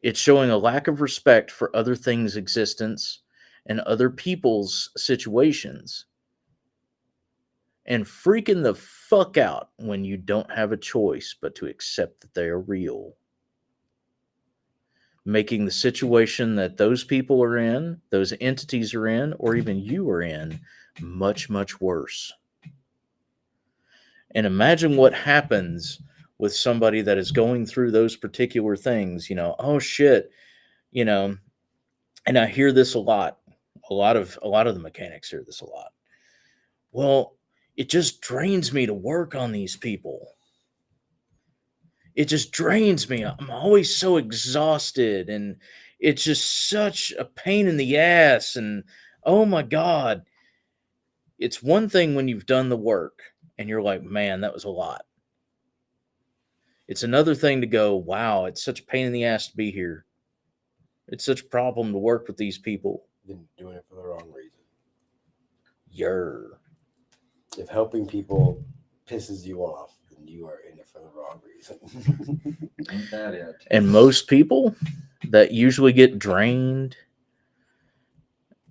Speaker 1: It's showing a lack of respect for other things' existence and other people's situations, and freaking the fuck out when you don't have a choice but to accept that they are real. Making the situation that those people are in, those entities are in, or even you are in, much, much worse. And imagine what happens with somebody that is going through those particular things, oh shit, and I hear this a lot. A lot of the mechanics hear this a lot. Well, it just drains me to work on these people. It just drains me. I'm always so exhausted and it's just such a pain in the ass. And oh my God, it's one thing when you've done the work and you're like, man, that was a lot. It's another thing to go, wow, it's such a pain in the ass to be here. It's such a problem to work with these people.
Speaker 3: Then doing it for the wrong reason.
Speaker 1: If
Speaker 3: helping people pisses you off, then you are in it for the wrong reason.
Speaker 4: Ain't that it?
Speaker 1: And most people that usually get drained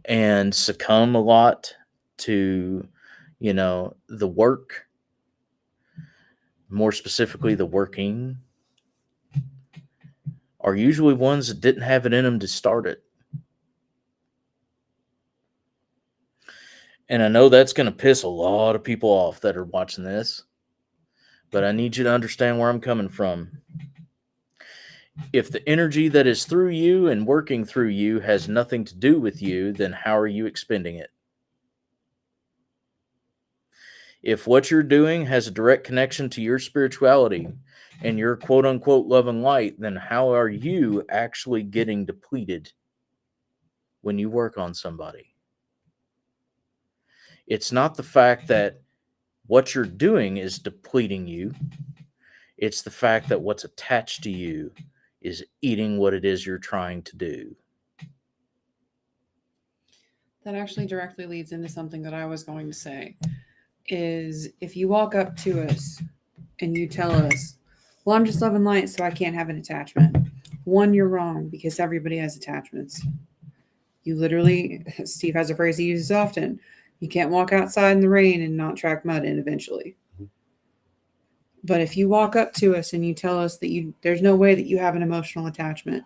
Speaker 1: and succumb a lot to, the work, more specifically the working, are usually ones that didn't have it in them to start it. And I know that's going to piss a lot of people off that are watching this, but I need you to understand where I'm coming from. If the energy that is through you and working through you has nothing to do with you, then how are you expending it? If what you're doing has a direct connection to your spirituality and your quote unquote love and light, then how are you actually getting depleted when you work on somebody? It's not the fact that what you're doing is depleting you. It's the fact that what's attached to you is eating what it is you're trying to do.
Speaker 2: That actually directly leads into something that I was going to say is if you walk up to us and you tell us, well, I'm just loving light, so I can't have an attachment. One, you're wrong because everybody has attachments. You literally, Steve has a phrase he uses often. You can't walk outside in the rain and not track mud in eventually. But if you walk up to us and you tell us that there's no way that you have an emotional attachment,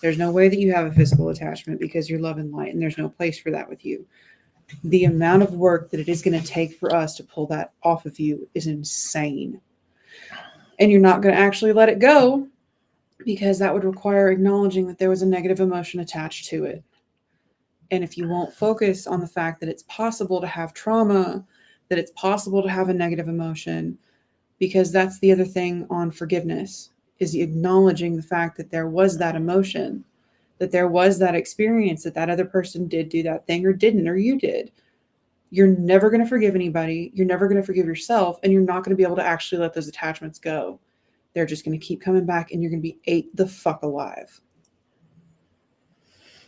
Speaker 2: there's no way that you have a physical attachment because you're love and light, and there's no place for that with you. The amount of work that it is going to take for us to pull that off of you is insane. And you're not going to actually let it go because that would require acknowledging that there was a negative emotion attached to it. And if you won't focus on the fact that it's possible to have trauma, that it's possible to have a negative emotion, because that's the other thing on forgiveness is acknowledging the fact that there was that emotion, that there was that experience, that other person did do that thing or didn't, or you did. You're never going to forgive anybody. You're never going to forgive yourself, and you're not going to be able to actually let those attachments go. They're just going to keep coming back, and you're going to be ate the fuck alive.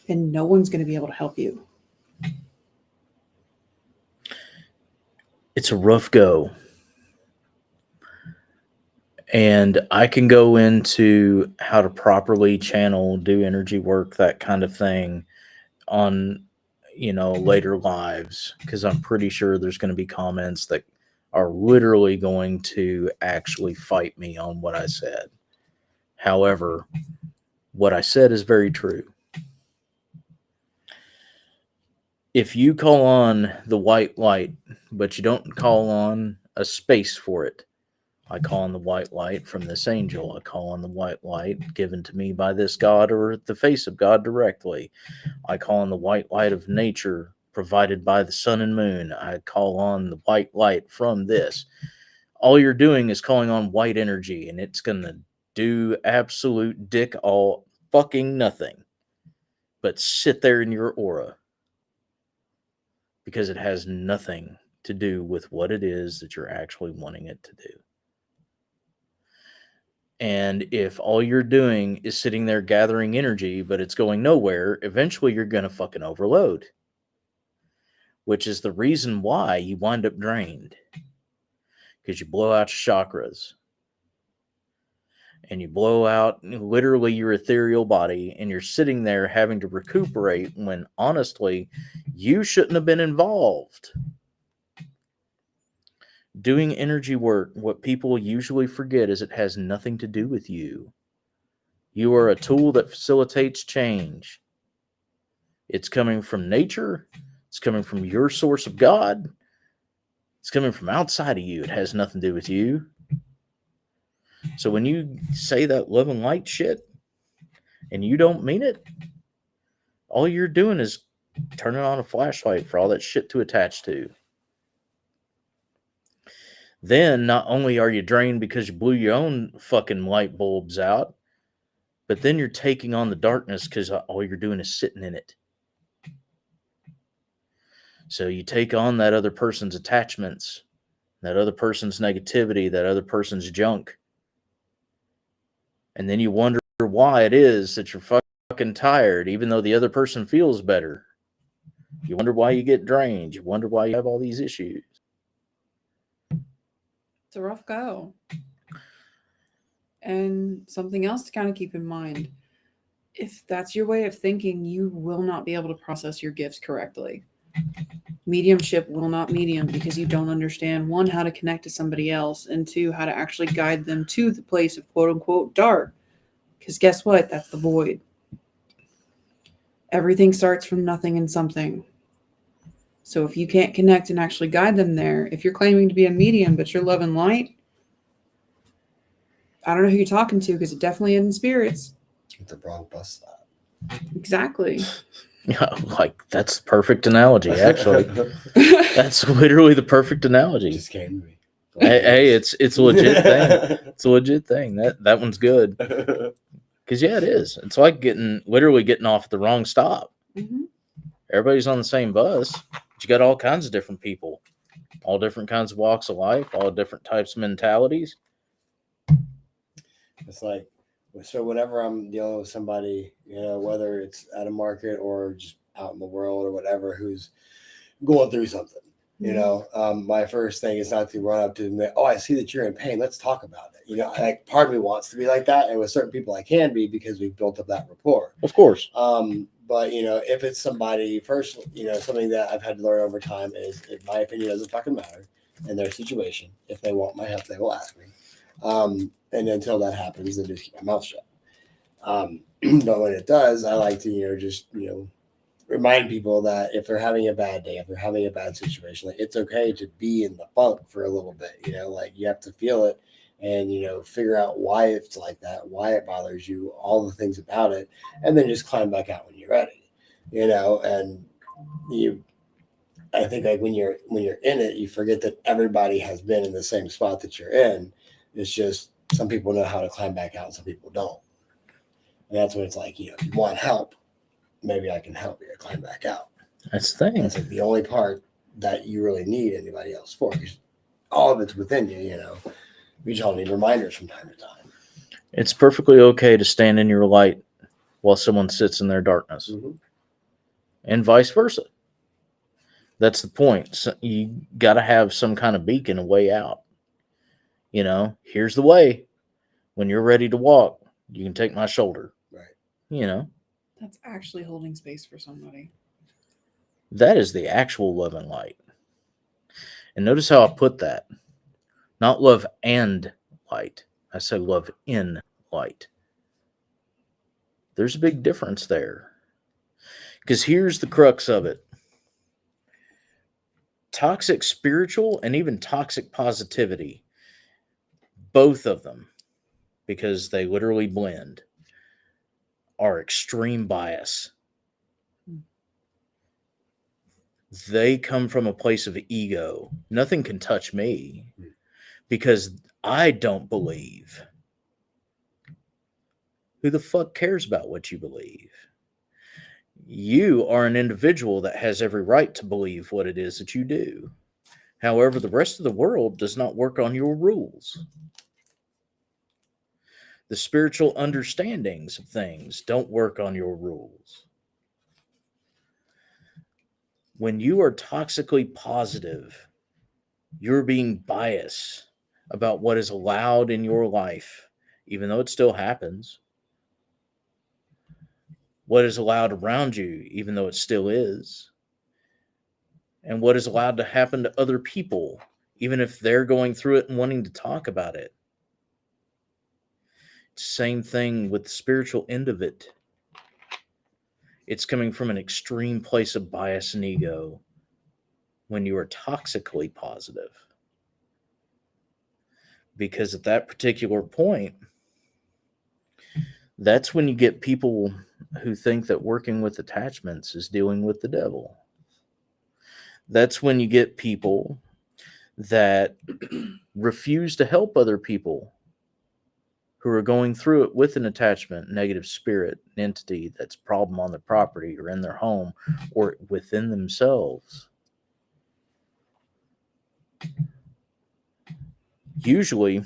Speaker 2: And no one's going to be able to help you.
Speaker 1: It's a rough go. And I can go into how to properly channel, do energy work, that kind of thing on, later lives, because I'm pretty sure there's going to be comments that are literally going to actually fight me on what I said. However, what I said is very true. If you call on the white light, but you don't call on a space for it, I call on the white light from this angel. I call on the white light given to me by this God or the face of God directly. I call on the white light of nature provided by the sun and moon. I call on the white light from this. All you're doing is calling on white energy, and it's going to do absolute dick all fucking nothing but sit there in your aura, because it has nothing to do with what it is that you're actually wanting it to do. And if all you're doing is sitting there gathering energy, but it's going nowhere, eventually you're going to fucking overload. Which is the reason why you wind up drained. Because you blow out your chakras. And you blow out literally your ethereal body. And you're sitting there having to recuperate when honestly, you shouldn't have been involved. Doing energy work, what people usually forget is it has nothing to do with you. You are a tool that facilitates change. It's coming from nature. It's coming from your source of God. It's coming from outside of you. It has nothing to do with you. So when you say that love and light shit and you don't mean it, all you're doing is turning on a flashlight for all that shit to attach to. Then not only are you drained because you blew your own fucking light bulbs out, but then you're taking on the darkness because all you're doing is sitting in it. So you take on that other person's attachments, that other person's negativity, that other person's junk. And then you wonder why it is that you're fucking tired, even though the other person feels better. You wonder why you get drained. You wonder why you have all these issues.
Speaker 2: It's a rough go. And something else to kind of keep in mind. If that's your way of thinking, you will not be able to process your gifts correctly. Mediumship will not medium because you don't understand, one, how to connect to somebody else, and two, how to actually guide them to the place of quote unquote dark. Because guess what? That's the void. Everything starts from nothing and something. So if you can't connect and actually guide them there, if you're claiming to be a medium, but you're love and light, I don't know who you're talking to because it definitely isn't spirits.
Speaker 3: The wrong bus stop.
Speaker 2: Exactly.
Speaker 1: Yeah, like that's the perfect analogy, actually. That's literally the perfect analogy.
Speaker 3: Just came to me.
Speaker 1: Hey, it's a legit thing. It's a legit thing. That one's good. Because yeah, it is. It's like literally getting off at the wrong stop.
Speaker 2: Mm-hmm.
Speaker 1: Everybody's on the same bus. But you got all kinds of different people, all different kinds of walks of life, all different types of mentalities.
Speaker 3: It's like, so whenever I'm dealing with somebody, whether it's at a market or just out in the world or whatever who's going through something. You know, my first thing is not to run up to them. Oh, I see that you're in pain. Let's talk about it. You know, like part of me wants to be like that, and with certain people I can be because we've built up that rapport.
Speaker 1: Of course.
Speaker 3: But you know, if it's somebody first, you know, something that I've had to learn over time is, if my opinion doesn't fucking matter in their situation. If they want my help, they will ask me. And until that happens, then just keep my mouth shut. But when it does, I like to, you know, just, you know, remind people that if they're having a bad day, if they're having a bad situation, like, it's okay to be in the funk for a little bit. You know, like, you have to feel it and, you know, figure out why it's like that, why it bothers you, all the things about it, and then just climb back out when you're ready. You know, and I think, like, when you're in it, you forget that everybody has been in the same spot that you're in. It's just some people know how to climb back out and some people don't. And that's when it's like, you know, if you want help, maybe I can help you climb back out.
Speaker 1: That's the thing.
Speaker 3: That's like the only part that you really need anybody else for. Because all of it's within you, you know. We just all need reminders from time to time.
Speaker 1: It's perfectly okay to stand in your light while someone sits in their darkness, and vice versa. That's the point. So you got to have some kind of beacon, a way out. You know, here's the way. When you're ready to walk, you can take my shoulder.
Speaker 3: Right.
Speaker 1: You know,
Speaker 2: That's actually holding space for somebody.
Speaker 1: that is the actual love and light. And notice how I put that. Not love and light. I said love in light. There's a big difference there. Because here's the crux of it. Toxic spiritual and even toxic positivity, both of them, because they literally blend, are extreme bias. They come from a place of ego. Nothing can touch me because I don't believe. Who the fuck cares about what you believe? You are an individual that has every right to believe what it is that you do. However, the rest of the world does not work on your rules. The spiritual understandings of things don't work on your rules. When you are toxically positive, you're being biased about what is allowed in your life, even though it still happens. What is allowed around you, even though it still is. And what is allowed to happen to other people, even if they're going through it and wanting to talk about it. Same thing with the spiritual end of it. It's coming from an extreme place of bias and ego when you are toxically positive. Because at that particular point, that's when you get people who think that working with attachments is dealing with the devil. That's when you get people that refuse to help other people who are going through it with an attachment, negative spirit, an entity that's a problem on their property or in their home or within themselves. Usually,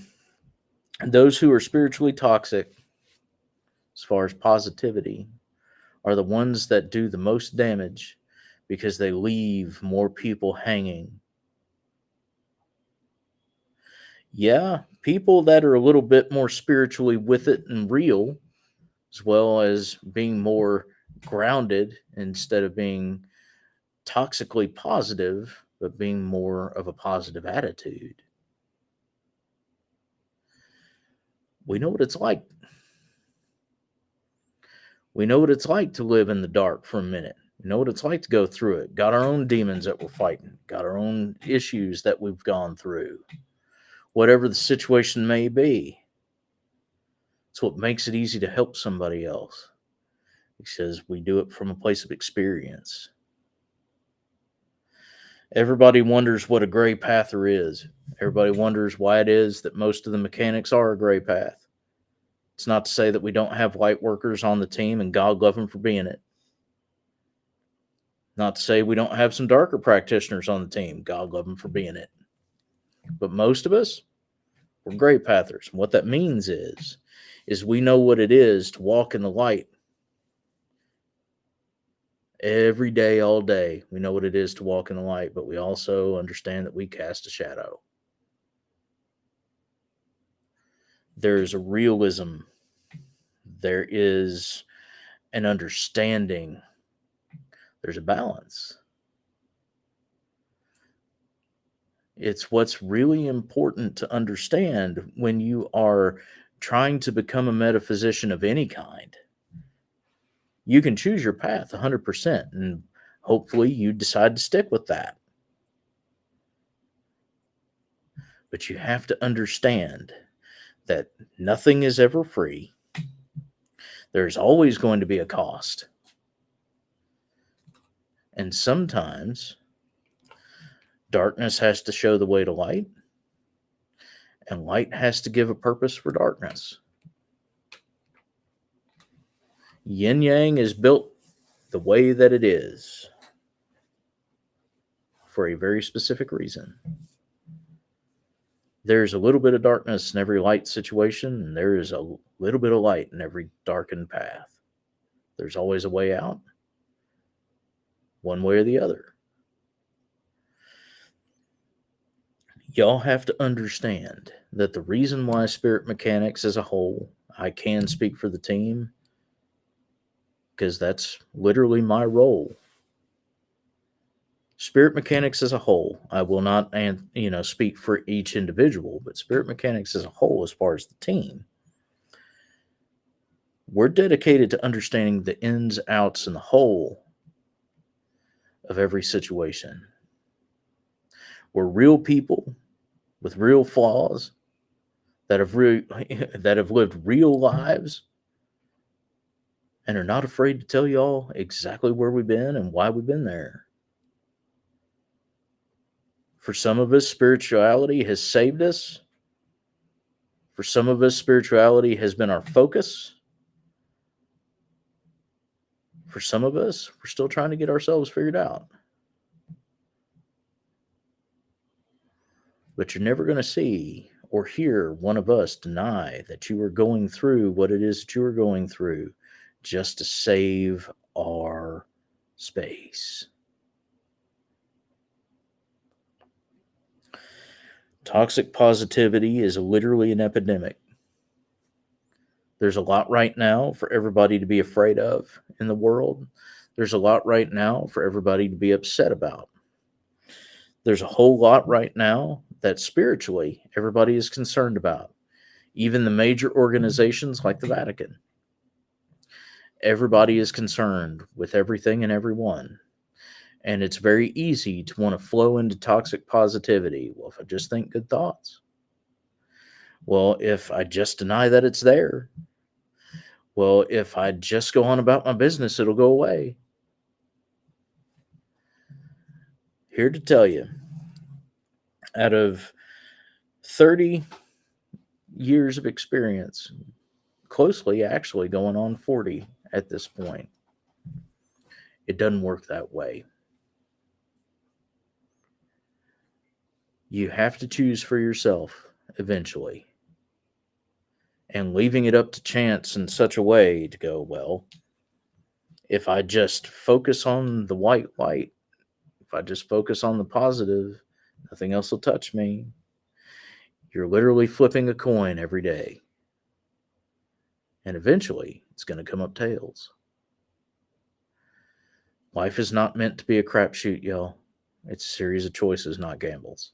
Speaker 1: those who are spiritually toxic, as far as positivity, are the ones that do the most damage because they leave more people hanging. Yeah, people that are a little bit more spiritually with it and real, as well as being more grounded instead of being toxically positive, but being more of a positive attitude. We know what it's like. We know what it's like to live in the dark for a minute. We know what it's like to go through it. Got our own demons that we're fighting. Got our own issues that we've gone through. Whatever the situation may be. It's what makes it easy to help somebody else. Because we do it from a place of experience. Everybody wonders what a gray pather is. Everybody wonders why it is that most of the mechanics are a gray path. It's not to say that we don't have white workers on the team, and God love them for being it. Not to say we don't have some darker practitioners on the team. God love them for being it. But most of us, we're gray pathers. And what that means is we know what it is to walk in the light Every day, all day, we know what it is to walk in the light, but we also understand that we cast a shadow. There's a realism. There is an understanding. There's a balance. It's what's really important to understand when you are trying to become a metaphysician of any kind. You can choose your path 100%, and hopefully you decide to stick with that. But you have to understand that nothing is ever free. There's always going to be a cost. And sometimes darkness has to show the way to light, and light has to give a purpose for darkness. Yin Yang is built the way that it is for a very specific reason. There's a little bit of darkness in every light situation, and there is a little bit of light in every darkened path. There's always a way out, one way or the other. Y'all have to understand that the reason why Spirit Mechanics as a whole, I can speak for the team, because that's literally my role. Spirit Mechanics as a whole, I will not speak for each individual, but Spirit Mechanics as a whole, as far as the team, we're dedicated to understanding the ins, outs, and the whole of every situation. We're real people with real flaws that have lived real lives and are not afraid to tell y'all exactly where we've been and why we've been there. For some of us, spirituality has saved us. For some of us, spirituality has been our focus. For some of us, we're still trying to get ourselves figured out. But you're never going to see or hear one of us deny that you are going through what it is that you are going through just to save our space. Toxic positivity is literally an epidemic. There's a lot right now for everybody to be afraid of in the world. There's a lot right now for everybody to be upset about. There's a whole lot right now that spiritually everybody is concerned about. Even the major organizations like the Vatican. Everybody is concerned with everything and everyone. And it's very easy to want to flow into toxic positivity. Well, if I just think good thoughts. Well, if I just deny that it's there. Well, if I just go on about my business, it'll go away. Here to tell you, out of 30 years of experience, closely actually going on 40 at this point, it doesn't work that way. You have to choose for yourself eventually. And leaving it up to chance in such a way to go, well, if I just focus on the white light, if I just focus on the positive, nothing else will touch me. You're literally flipping a coin every day. And eventually, it's going to come up tails. Life is not meant to be a crapshoot, y'all. It's a series of choices, not gambles.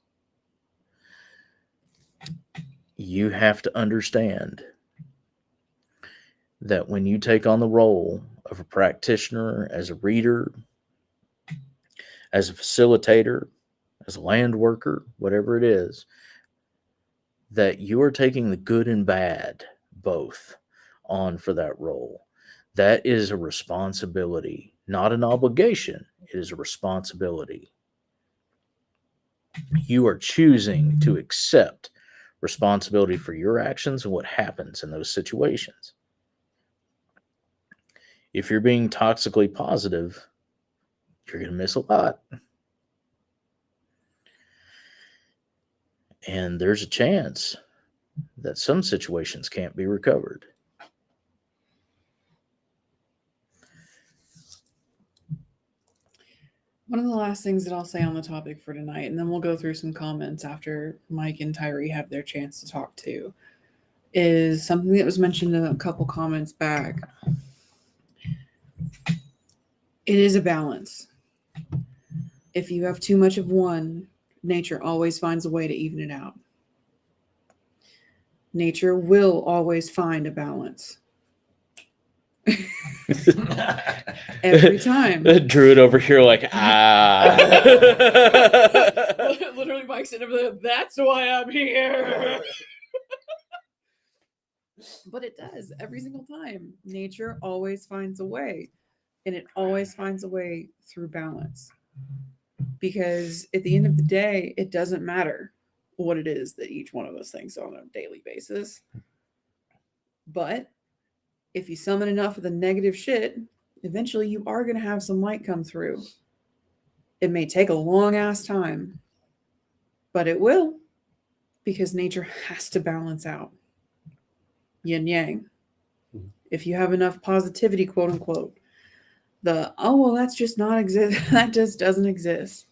Speaker 1: You have to understand that when you take on the role of a practitioner, as a reader, as a facilitator, as a land worker, whatever it is, that you are taking the good and bad both on for that role. That is a responsibility, not an obligation. It is a responsibility. You are choosing to accept responsibility for your actions and what happens in those situations. If you're being toxically positive, you're going to miss a lot. And there's a chance that some situations can't be recovered.
Speaker 2: One of the last things that I'll say on the topic for tonight, and then we'll go through some comments after Mike and Tyree have their chance to talk too, is something that was mentioned in a couple comments back. It is a balance. If you have too much of one, nature always finds a way to even it out. Nature will always find a balance. Every time.
Speaker 1: Druid over here, like, ah.
Speaker 2: Literally, Mike's sitting over there. That's why I'm here. But it does every single time. Nature always finds a way, and it always finds a way through balance. Because at the end of the day, it doesn't matter what it is that each one of us thinks on a daily basis. But if you summon enough of the negative shit, eventually you are going to have some light come through. It may take a long ass time, but it will, because nature has to balance out. Yin yang. If you have enough positivity, quote unquote, that's just not exist. That just doesn't exist.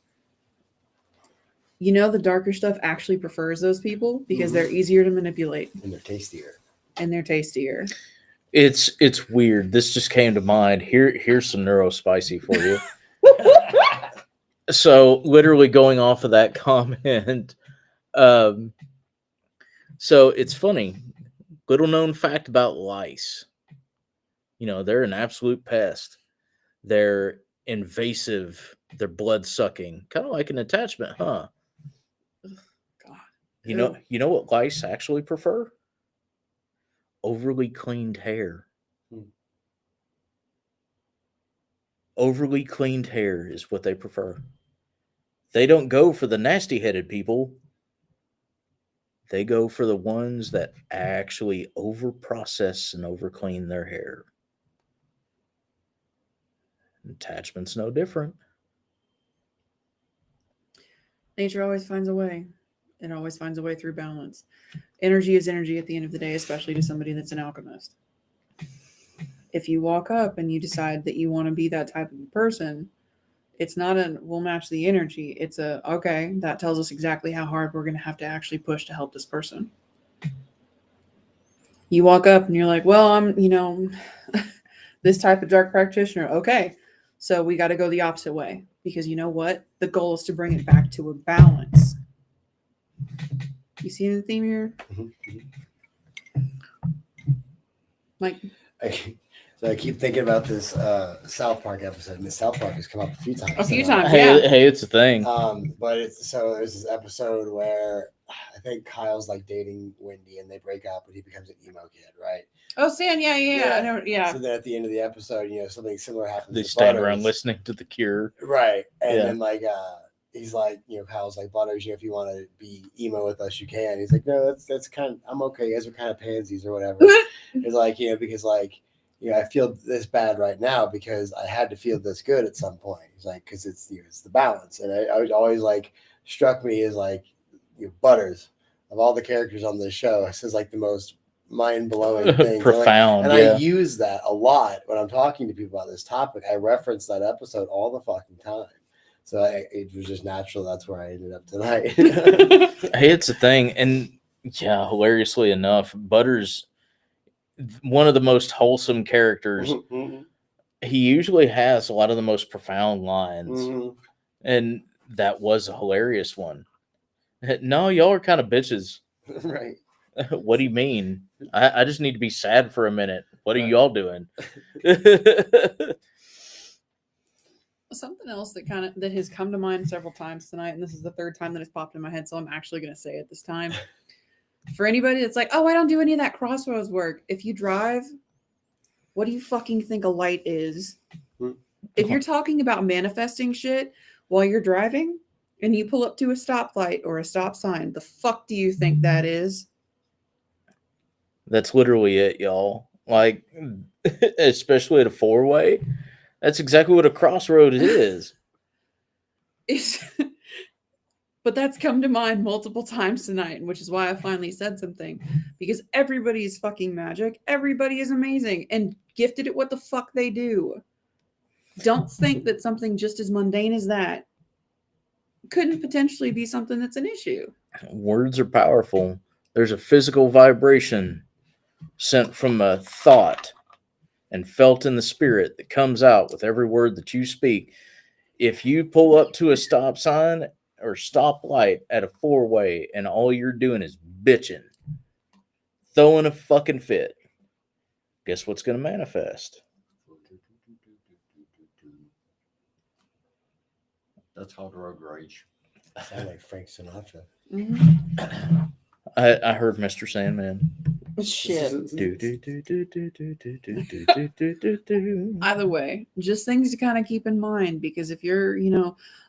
Speaker 2: You know, the darker stuff actually prefers those people because they're easier to manipulate.
Speaker 3: And they're tastier.
Speaker 1: It's weird. This just came to mind. Here's some neurospicy for you. So literally going off of that comment, so it's funny. Little known fact about lice. You know, they're an absolute pest. They're invasive. They're blood sucking. Kind of like an attachment, huh?
Speaker 2: God.
Speaker 1: You know what lice actually prefer? Overly cleaned hair. Overly cleaned hair is what they prefer. They don't go for the nasty-headed people. They go for the ones that actually over-process and over-clean their hair. Attachment's no different.
Speaker 2: Nature always finds a way. It always finds a way through balance. Energy is energy at the end of the day, especially to somebody that's an alchemist. If you walk up and you decide that you want to be that type of a person, it's not we'll match the energy. It's okay, that tells us exactly how hard we're going to have to actually push to help this person. You walk up and you're like, well, I'm, this type of dark practitioner. Okay, so we got to go the opposite way, because you know what? The goal is to bring it back to a balance. You see the theme here? Like,
Speaker 3: so I keep thinking about this South Park episode, and the South Park has come up a few times.
Speaker 2: Yeah.
Speaker 1: Hey, it's a thing.
Speaker 3: But there's this episode where I think Kyle's like dating Wendy, and they break up, and he becomes an emo kid, right?
Speaker 2: Oh, Stan, yeah.
Speaker 3: So then at the end of the episode, something similar happens.
Speaker 1: They stand around listening to The Cure,
Speaker 3: right? And then like he's like, Kyle's like, Butters, if you want to be emo with us, you can. He's like, no, that's kind of, I'm okay. You guys are kind of pansies or whatever. It's like, because like, I feel this bad right now because I had to feel this good at some point. He's like, because it's it's the balance, and I was always like struck me as like Butters of all the characters on this show. This is like the most mind-blowing thing,
Speaker 1: profound,
Speaker 3: I use that a lot when I'm talking to people about this topic. I reference that episode all the fucking time. So it was just natural. That's where I ended up tonight.
Speaker 1: Hey, it's a thing. And yeah, hilariously enough, Butters, one of the most wholesome characters, he usually has a lot of the most profound lines. And that was a hilarious one. No, y'all are kind of bitches.
Speaker 3: Right.
Speaker 1: What do you mean? I just need to be sad for a minute. What are y'all doing?
Speaker 2: Something else that has come to mind several times tonight, and this is the third time that it's popped in my head, so I'm actually going to say it this time. For anybody that's like, oh, I don't do any of that crossroads work. If you drive, what do you fucking think a light is? If you're talking about manifesting shit while you're driving and you pull up to a stoplight or a stop sign, the fuck do you think that is?
Speaker 1: That's literally it, y'all. Like, especially at a four-way. That's exactly what a crossroad is.
Speaker 2: But that's come to mind multiple times tonight, which is why I finally said something. Because everybody is fucking magic. Everybody is amazing and gifted at what the fuck they do. don't think that something just as mundane as that couldn't potentially be something that's an issue.
Speaker 1: Words are powerful. There's a physical vibration sent from a thought and felt in the spirit that comes out with every word that you speak. If you pull up to a stop sign or stoplight at a four-way and all you're doing is bitching, throwing a fucking fit, guess what's going to manifest?
Speaker 4: That's called road rage.
Speaker 3: Sound like Frank Sinatra.
Speaker 1: I heard Mr. Sandman.
Speaker 2: Shit.
Speaker 1: Do, do, do, do, do, do, do, do, do, do, do, do.
Speaker 2: Either way, just things to kind of keep in mind, because if you're,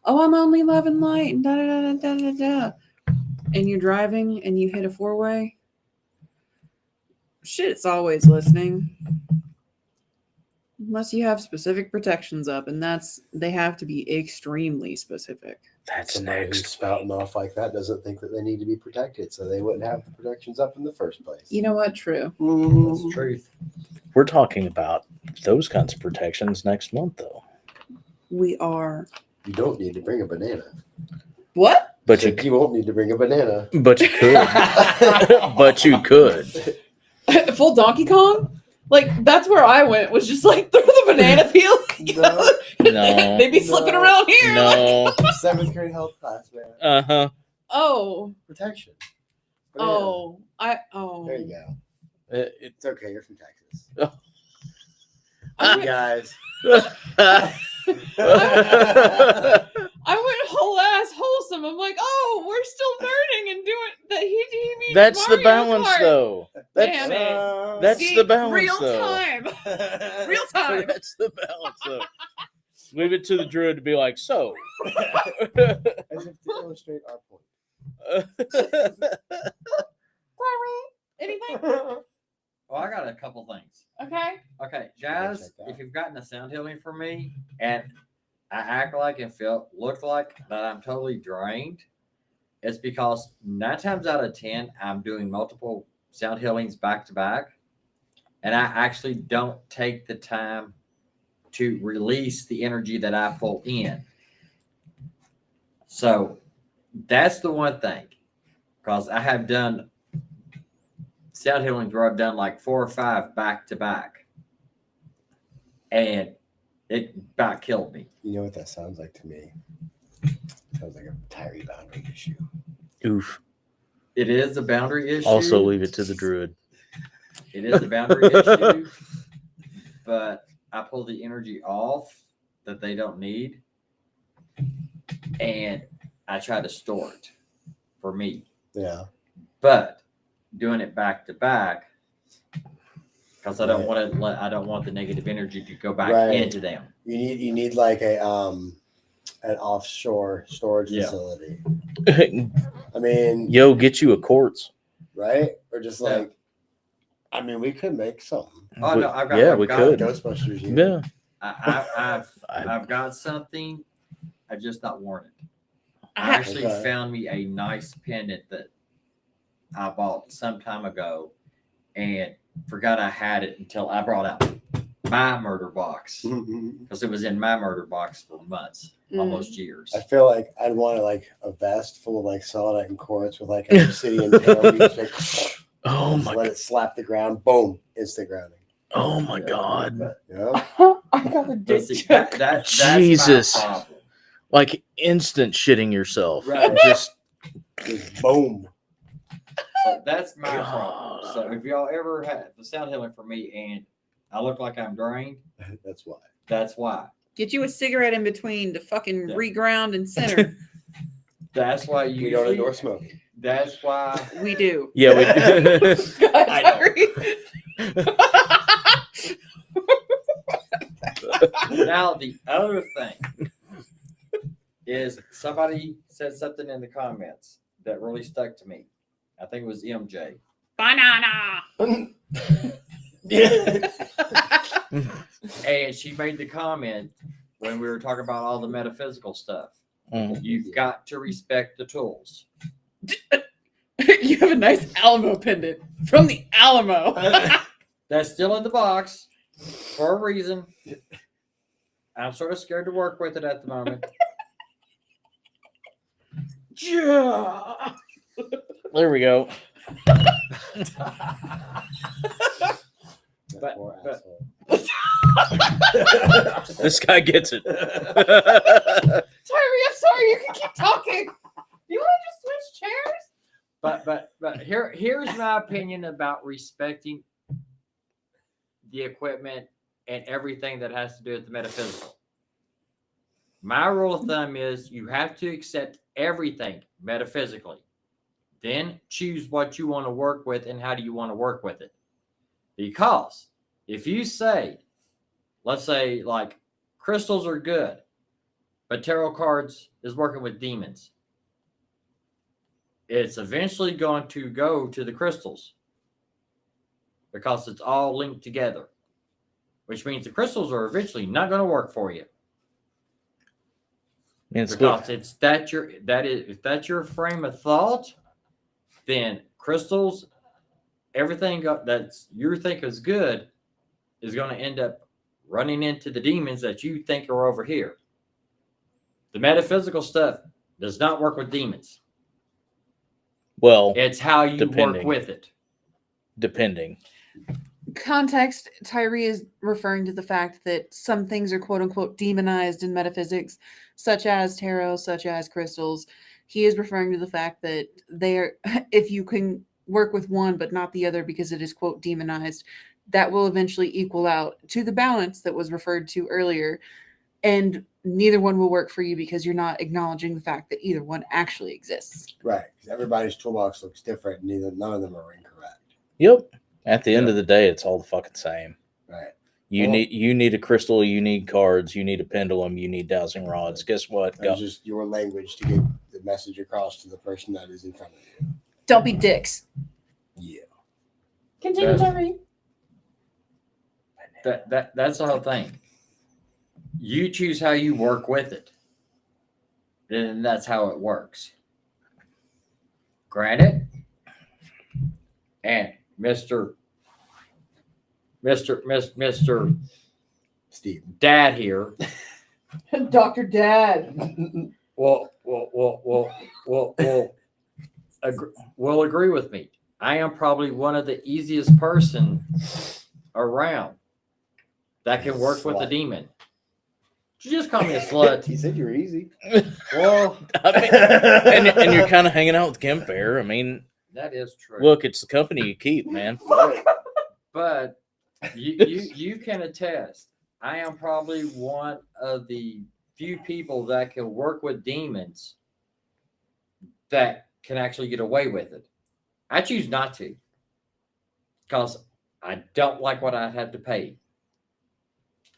Speaker 2: oh, I'm only loving light and da da da da da da, and you're driving and you hit a four-way, shit's always listening. Unless you have specific protections up, and they have to be extremely specific.
Speaker 1: That's
Speaker 3: Somebody who's
Speaker 1: next.
Speaker 3: spouting off like that doesn't think that they need to be protected, so they wouldn't have the protections up in the first place.
Speaker 2: You know what? True.
Speaker 4: That's the truth.
Speaker 1: We're talking about those kinds of protections next month, though.
Speaker 2: We are.
Speaker 3: You don't need to bring a banana.
Speaker 2: What?
Speaker 1: But
Speaker 3: So
Speaker 1: you,
Speaker 3: you won't need to bring a banana.
Speaker 1: but you could. But you could.
Speaker 2: Full Donkey Kong? Like, that's where I went, was just like through the banana peel.
Speaker 3: No.
Speaker 1: No.
Speaker 2: They'd be slipping
Speaker 3: No.
Speaker 2: around here.
Speaker 1: No.
Speaker 3: 7th grade health class, man.
Speaker 1: Uh-huh.
Speaker 2: Oh.
Speaker 3: Protection. Banana.
Speaker 2: Oh.
Speaker 3: There you go.
Speaker 1: It-
Speaker 3: It's okay. You're from Texas.
Speaker 2: I
Speaker 3: Hey,
Speaker 2: went,
Speaker 3: guys.
Speaker 2: I went whole ass wholesome. I'm like, oh, we're still learning and doing the he means
Speaker 1: That's the
Speaker 2: Mario
Speaker 1: balance,
Speaker 2: Kart.
Speaker 1: though.
Speaker 2: Damn
Speaker 1: That's
Speaker 2: it.
Speaker 1: that's
Speaker 2: See,
Speaker 1: the balance,
Speaker 2: real
Speaker 1: though.
Speaker 2: time. Real time.
Speaker 1: That's the balance, though. Leave it to the druid to be like, so.
Speaker 3: As if to illustrate our point.
Speaker 2: Anything?
Speaker 4: Well, I got a couple things.
Speaker 2: Okay.
Speaker 4: Okay,
Speaker 3: Check
Speaker 4: guys,
Speaker 3: that out.
Speaker 4: if you've gotten a sound healing from me and I act like and look like that I'm totally drained, it's because 9 times out of 10, I'm doing multiple sound healings back to back. And I actually don't take the time to release the energy that I pull in. So that's the one thing. Because I have done sound healings where I've done like 4 or 5 back to back. And it about killed me.
Speaker 3: You know what that sounds like to me? Sounds like a tire boundary issue.
Speaker 1: Oof.
Speaker 4: It is a boundary issue.
Speaker 1: Also, leave it to the druid.
Speaker 4: It is a boundary issue. But I pull the energy off that they don't need. And I try to store it for me.
Speaker 3: Yeah.
Speaker 4: But doing it back to back, because I don't
Speaker 3: Right.
Speaker 4: want to I don't want the negative energy to go back
Speaker 3: Right.
Speaker 4: into them.
Speaker 3: You need like a an offshore storage
Speaker 4: Yeah.
Speaker 3: facility. I mean,
Speaker 1: Yo, get you a quartz.
Speaker 3: right? Or just
Speaker 4: Yeah.
Speaker 3: like, I mean, we could make something.
Speaker 4: Oh no,
Speaker 1: We could.
Speaker 3: Ghostbusters. You
Speaker 1: Yeah.
Speaker 4: I've got something. I've just not worn it. I
Speaker 2: I-
Speaker 4: actually
Speaker 3: Okay.
Speaker 4: found me a nice pendant that I bought some time ago and forgot I had it until I brought out my murder box because it was in my murder box for months, almost years.
Speaker 3: I feel like I'd want like a vest full of like solidite and quartz with like an obsidian tail. You just like,
Speaker 1: Oh
Speaker 3: just
Speaker 1: my.
Speaker 3: let it slap the ground. Boom! Instant grounding.
Speaker 1: Oh my God.
Speaker 3: You know?
Speaker 2: I got a
Speaker 4: But
Speaker 2: dick
Speaker 4: see,
Speaker 2: check.
Speaker 4: that's
Speaker 1: Jesus.
Speaker 4: my problem.
Speaker 1: Like instant shitting yourself.
Speaker 3: Right.
Speaker 1: Just
Speaker 3: Just boom.
Speaker 4: So that's my
Speaker 1: God.
Speaker 4: problem. So if y'all ever have the sound healing for me and I look like I'm drained,
Speaker 3: That's why.
Speaker 4: that's why.
Speaker 2: Get you a cigarette in between to fucking
Speaker 4: Yeah.
Speaker 2: reground and center.
Speaker 4: That's why
Speaker 3: We don't
Speaker 4: usually.
Speaker 3: endorse smoking.
Speaker 4: That's why.
Speaker 2: We do.
Speaker 1: yeah, we
Speaker 2: God,
Speaker 3: I know.
Speaker 2: sorry.
Speaker 4: Now the other thing is somebody said something in the comments that really stuck to me. I think it was MJ.
Speaker 2: Banana.
Speaker 3: Yeah.
Speaker 4: And she made the comment when we were talking about all the metaphysical stuff.
Speaker 1: Mm.
Speaker 4: You've got to respect the tools.
Speaker 2: You have a nice Alamo pendant from the Alamo.
Speaker 4: That's still in the box for a reason. I'm sort of scared to work with it at the moment.
Speaker 2: Yeah.
Speaker 1: There we go.
Speaker 3: That
Speaker 4: But-
Speaker 3: poor
Speaker 4: but-
Speaker 3: asshole.
Speaker 1: This guy gets it.
Speaker 2: Tyree, I'm sorry. You can keep talking. You want to just switch chairs?
Speaker 4: But here's my opinion about respecting the equipment and everything that has to do with the metaphysical. My rule of thumb is you have to accept everything metaphysically. Then choose what you want to work with and how do you want to work with it. Because if you say, let's say like crystals are good, but tarot cards is working with demons, it's eventually going to go to the crystals because it's all linked together, which means the crystals are eventually not going to work for you. Because if that's your frame of thought, then crystals, everything that's you think is good is going to end up running into the demons that you think are over here. The metaphysical stuff does not work with demons.
Speaker 1: Well,
Speaker 4: It's how you work
Speaker 1: depending.
Speaker 4: with it.
Speaker 1: depending.
Speaker 2: Context, Tyree is referring to the fact that some things are quote unquote demonized in metaphysics, such as tarot, such as crystals. He is referring to the fact that they're, if you can work with one but not the other because it is quote demonized, that will eventually equal out to the balance that was referred to earlier. And neither one will work for you because you're not acknowledging the fact that either one actually exists.
Speaker 3: Right. 'Cause everybody's toolbox looks different. None of them are incorrect.
Speaker 1: Yep. At the end of the day, it's all the fucking same.
Speaker 3: Right.
Speaker 1: You
Speaker 3: Well-
Speaker 1: need a crystal, you need cards, you need a pendulum, you need dowsing rods. Guess what?
Speaker 3: It's just your language to get the message across to the person that is in front of you.
Speaker 2: Don't be dicks.
Speaker 3: Yeah.
Speaker 2: Continue,
Speaker 4: That's-
Speaker 2: Tyree.
Speaker 4: That's the whole thing. You choose how you work with it. Then that's how it works. Granted, and Mr.
Speaker 3: Steve.
Speaker 4: Dad here
Speaker 2: Dr. Dad.
Speaker 4: will agree with me. I am probably one of the easiest person around that can work with a
Speaker 3: Slut.
Speaker 4: demon. Did you just call me a slut?
Speaker 3: He said you're easy.
Speaker 4: Well,
Speaker 1: I mean, and you're kind of hanging out with Gimp Bear. I mean,
Speaker 4: that is true.
Speaker 1: look, it's the company you keep, man.
Speaker 4: But you can attest. I am probably one of the few people that can work with demons that can actually get away with it. I choose not to because I don't like what I had to pay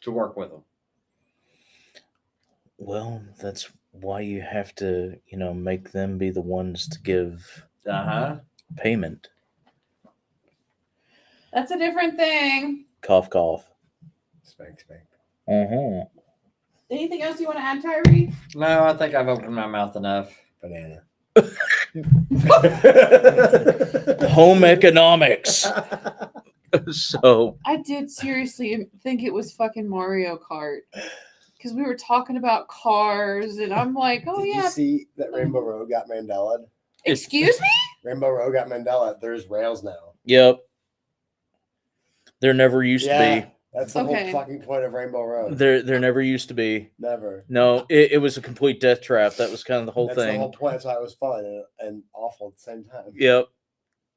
Speaker 4: to work with them.
Speaker 1: Well, that's why you have to, make them be the ones to give payment.
Speaker 2: That's a different thing.
Speaker 1: Cough, cough.
Speaker 3: Spank, spank.
Speaker 1: Uh-huh.
Speaker 2: Anything else you want to add, Tyree?
Speaker 4: No, I think I've opened my mouth enough.
Speaker 3: Banana.
Speaker 1: Home economics. So,
Speaker 2: I did seriously think it was fucking Mario Kart. Because we were talking about cars, and I'm like, oh,
Speaker 3: Did
Speaker 2: yeah.
Speaker 3: you see that Rainbow Road got Mandela?
Speaker 2: Excuse me?
Speaker 3: Rainbow Road got Mandela. There's rails now.
Speaker 1: yep. There never used to
Speaker 3: Yeah,
Speaker 1: be.
Speaker 3: that's the
Speaker 2: Okay.
Speaker 3: whole fucking point of Rainbow Road.
Speaker 1: There never used to be.
Speaker 3: Never.
Speaker 1: No, it was a complete death trap. That was kind of the whole
Speaker 3: That's
Speaker 1: thing.
Speaker 3: the whole point. That's why it was fun and awful at the same time.
Speaker 1: Yep.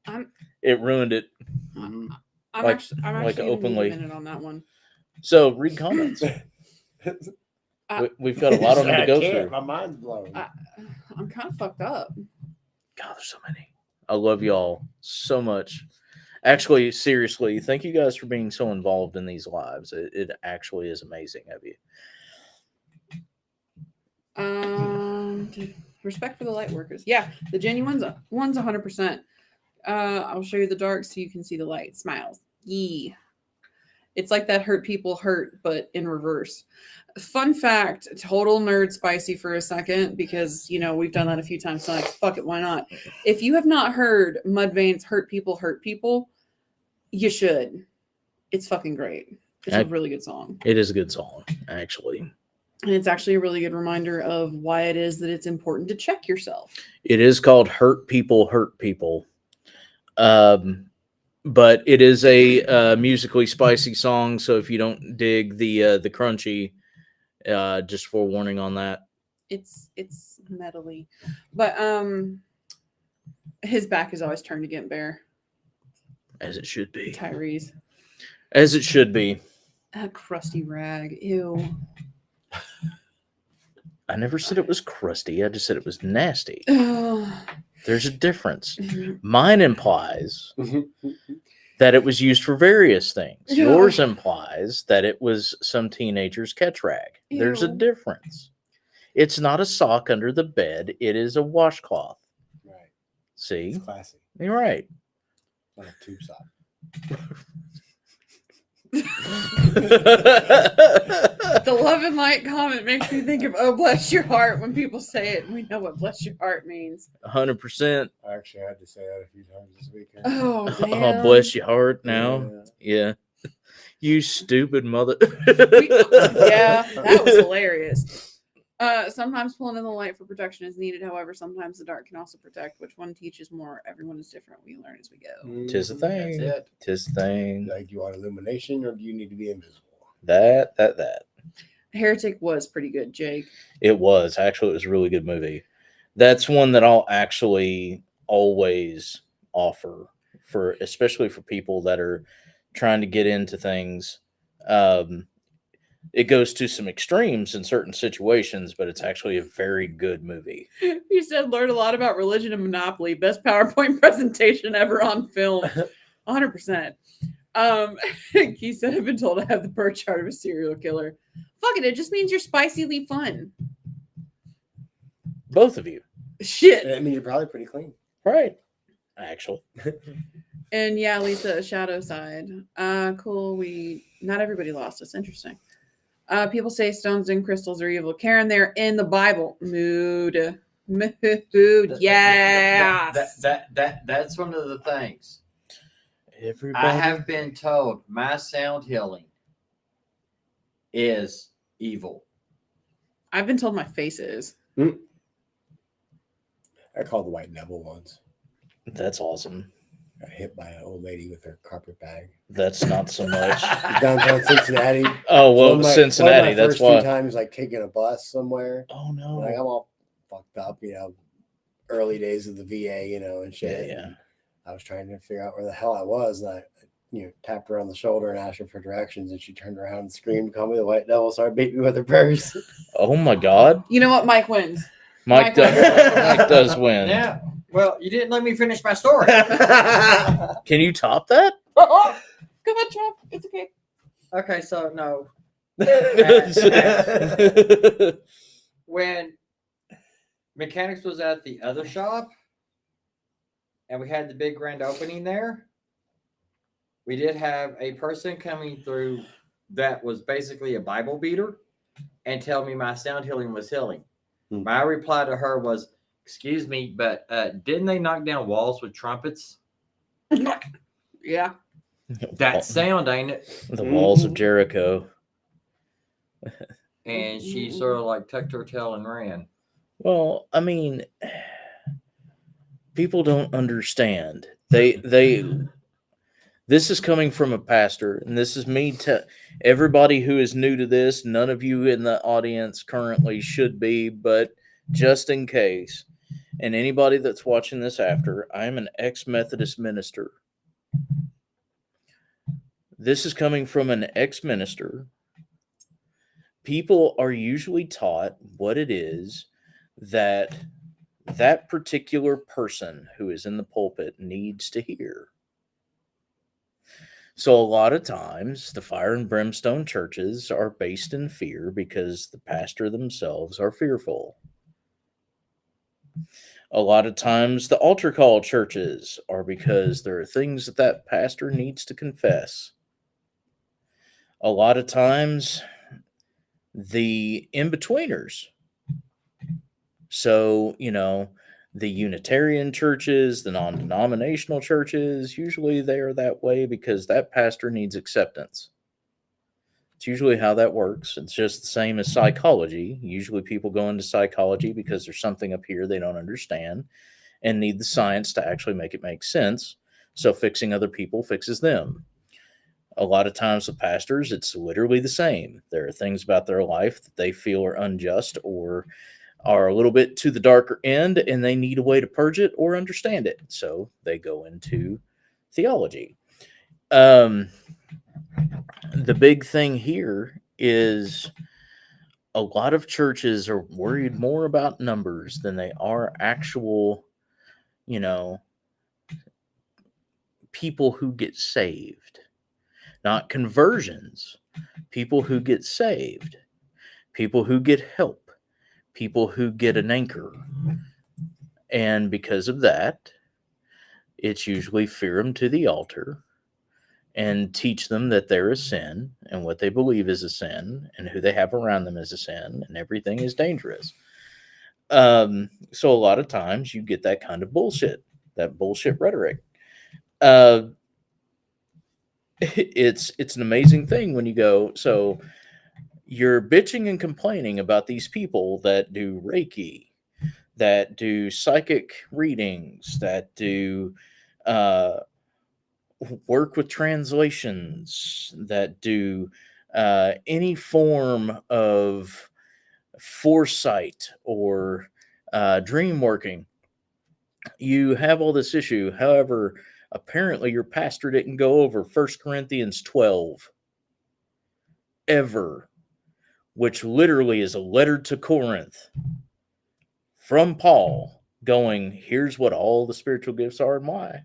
Speaker 2: I'm-
Speaker 1: It ruined it.
Speaker 3: Mhm.
Speaker 2: I'm
Speaker 1: Like-
Speaker 2: actually, I'm
Speaker 1: like
Speaker 2: actually gonna
Speaker 1: openly.
Speaker 2: need a minute on that one.
Speaker 1: So, read comments. We've got a lot of them to
Speaker 3: I
Speaker 1: go
Speaker 3: can't.
Speaker 1: through.
Speaker 3: My mind's blown.
Speaker 2: I'm kind of fucked up.
Speaker 1: God, there's so many. I love y'all so much. Actually, seriously, thank you guys for being so involved in these lives. It actually is amazing of you.
Speaker 2: Respect for the light workers. Yeah, the genuine one's 100%. I'll show you the dark so you can see the light. Smiles. Yee. It's like that hurt people hurt, but in reverse. Fun fact, total nerd spicy for a second, because we've done that a few times. So like, fuck it, why not? If you have not heard Mudvayne's hurt people, you should. It's fucking great. It's a really good song.
Speaker 1: It is a good song, actually.
Speaker 2: And it's actually a really good reminder of why it is that it's important to check yourself.
Speaker 1: It is called Hurt People, Hurt People. But it is a musically spicy song, so if you don't dig the crunchy, just forewarning on that.
Speaker 2: It's metally. But his back is always turned against Bear.
Speaker 1: As it should be.
Speaker 2: Tyrese.
Speaker 1: As it should be.
Speaker 2: That crusty rag. Ew.
Speaker 1: I never said it was crusty. I just said it was nasty. There's a difference. Mine implies that it was used for various things.
Speaker 2: Yeah.
Speaker 1: Yours implies that it was some teenager's catch rag. There's a
Speaker 2: Ew.
Speaker 1: difference. It's not a sock under the bed. It is a washcloth.
Speaker 3: Right.
Speaker 1: See?
Speaker 3: It's classy.
Speaker 1: You're right.
Speaker 3: Not a tube sock.
Speaker 2: The love and light comment makes me think of "Oh bless your heart" when people say it, and we know what "bless your heart" means.
Speaker 1: 100%.
Speaker 3: I actually had to say that a few times this weekend.
Speaker 2: Oh damn!
Speaker 1: Oh, bless your heart now. Yeah. You stupid mother.
Speaker 2: Yeah, that was hilarious. Sometimes pulling in the light for protection is needed. However, sometimes the dark can also protect. Which one teaches more? Everyone is different. We learn as we go.
Speaker 1: Tis a thing.
Speaker 4: That's it.
Speaker 1: Tis a thing.
Speaker 3: Like, do you want illumination or do you need to be invisible?
Speaker 1: That.
Speaker 2: Heretic was pretty good, Jake.
Speaker 1: It was. Actually, it was a really good movie. That's one that I'll actually always offer for, especially for people that are trying to get into things. It goes to some extremes in certain situations, but it's actually a very good movie.
Speaker 2: You said learned a lot about religion and Monopoly. Best PowerPoint presentation ever on film. 100%. Keith said, I've been told I have the birth chart of a serial killer. Fuck it, it just means you're spicily fun.
Speaker 1: Both of you.
Speaker 2: Shit.
Speaker 3: I mean, you're probably pretty clean.
Speaker 1: Right. Actually.
Speaker 2: And yeah, Lisa, shadow side. Cool. Not everybody lost us. Interesting. People say stones and crystals are evil. Karen, they're in the Bible. Mood. Yes.
Speaker 4: That's one of the things.
Speaker 1: Everybody.
Speaker 4: I have been told my sound healing is evil.
Speaker 2: I've been told my face is.
Speaker 3: I called the White Devil once.
Speaker 1: That's awesome.
Speaker 3: Got hit by an old lady with her carpet bag.
Speaker 1: That's not so much.
Speaker 3: Downtown Cincinnati.
Speaker 1: Oh, well,
Speaker 3: One of my
Speaker 1: Cincinnati. That's
Speaker 3: first
Speaker 1: why.
Speaker 3: few times, like taking a bus somewhere.
Speaker 1: Oh, no.
Speaker 3: Like, I'm all fucked up, early days of the VA, and shit.
Speaker 1: Yeah.
Speaker 3: And I was trying to figure out where the hell I was, and I, tapped her on the shoulder and asked her for directions, and she turned around and screamed, "Call me the White Devil!" Started beating me with her purse.
Speaker 1: Oh, my God.
Speaker 2: You know what? Mike wins.
Speaker 1: Mike does win.
Speaker 4: Yeah. Well, you didn't let me finish my story.
Speaker 1: Can you top that?
Speaker 2: Come on, Trump. It's okay.
Speaker 4: Okay, so no. When Mechanics was at the other shop and we had the big grand opening there, we did have a person coming through that was basically a Bible beater and tell me my sound healing was healing. My reply to her was, "Excuse me, but didn't they knock down walls with trumpets?"
Speaker 2: Yeah.
Speaker 4: That sound, ain't it?
Speaker 1: The walls of Jericho.
Speaker 4: And she sort of like tucked her tail and ran.
Speaker 1: Well, I mean, people don't understand. This is coming from a pastor, and this is me to everybody who is new to this. None of you in the audience currently should be, but just in case, and anybody that's watching this after, I am an ex-Methodist minister. This is coming from an ex-minister. People are usually taught what it is that particular person who is in the pulpit needs to hear. So a lot of times the fire and brimstone churches are based in fear because the pastor themselves are fearful. A lot of times the altar call churches are because there are things that pastor needs to confess. A lot of times the in-betweeners. So, the Unitarian churches, the non-denominational churches, usually they are that way because that pastor needs acceptance. It's usually how that works. It's just the same as psychology. Usually people go into psychology because there's something up here they don't understand and need the science to actually make it make sense. So fixing other people fixes them. A lot of times with pastors, it's literally the same. There are things about their life that they feel are unjust or are a little bit to the darker end, and they need a way to purge it or understand it. So they go into theology. The big thing here is a lot of churches are worried more about numbers than they are actual, people who get saved. Not conversions, people who get saved, people who get help, people who get an anchor. And because of that, it's usually fear them to the altar and teach them that they're a sin and what they believe is a sin and who they have around them is a sin and everything is dangerous. So a lot of times you get that kind of bullshit, that bullshit rhetoric. It's an amazing thing when you go, so you're bitching and complaining about these people that do Reiki, that do psychic readings, that do work with translations, that do any form of foresight or dream working. You have all this issue. However, apparently your pastor didn't go over 1 Corinthians 12 ever, which literally is a letter to Corinth from Paul going, here's what all the spiritual gifts are and why.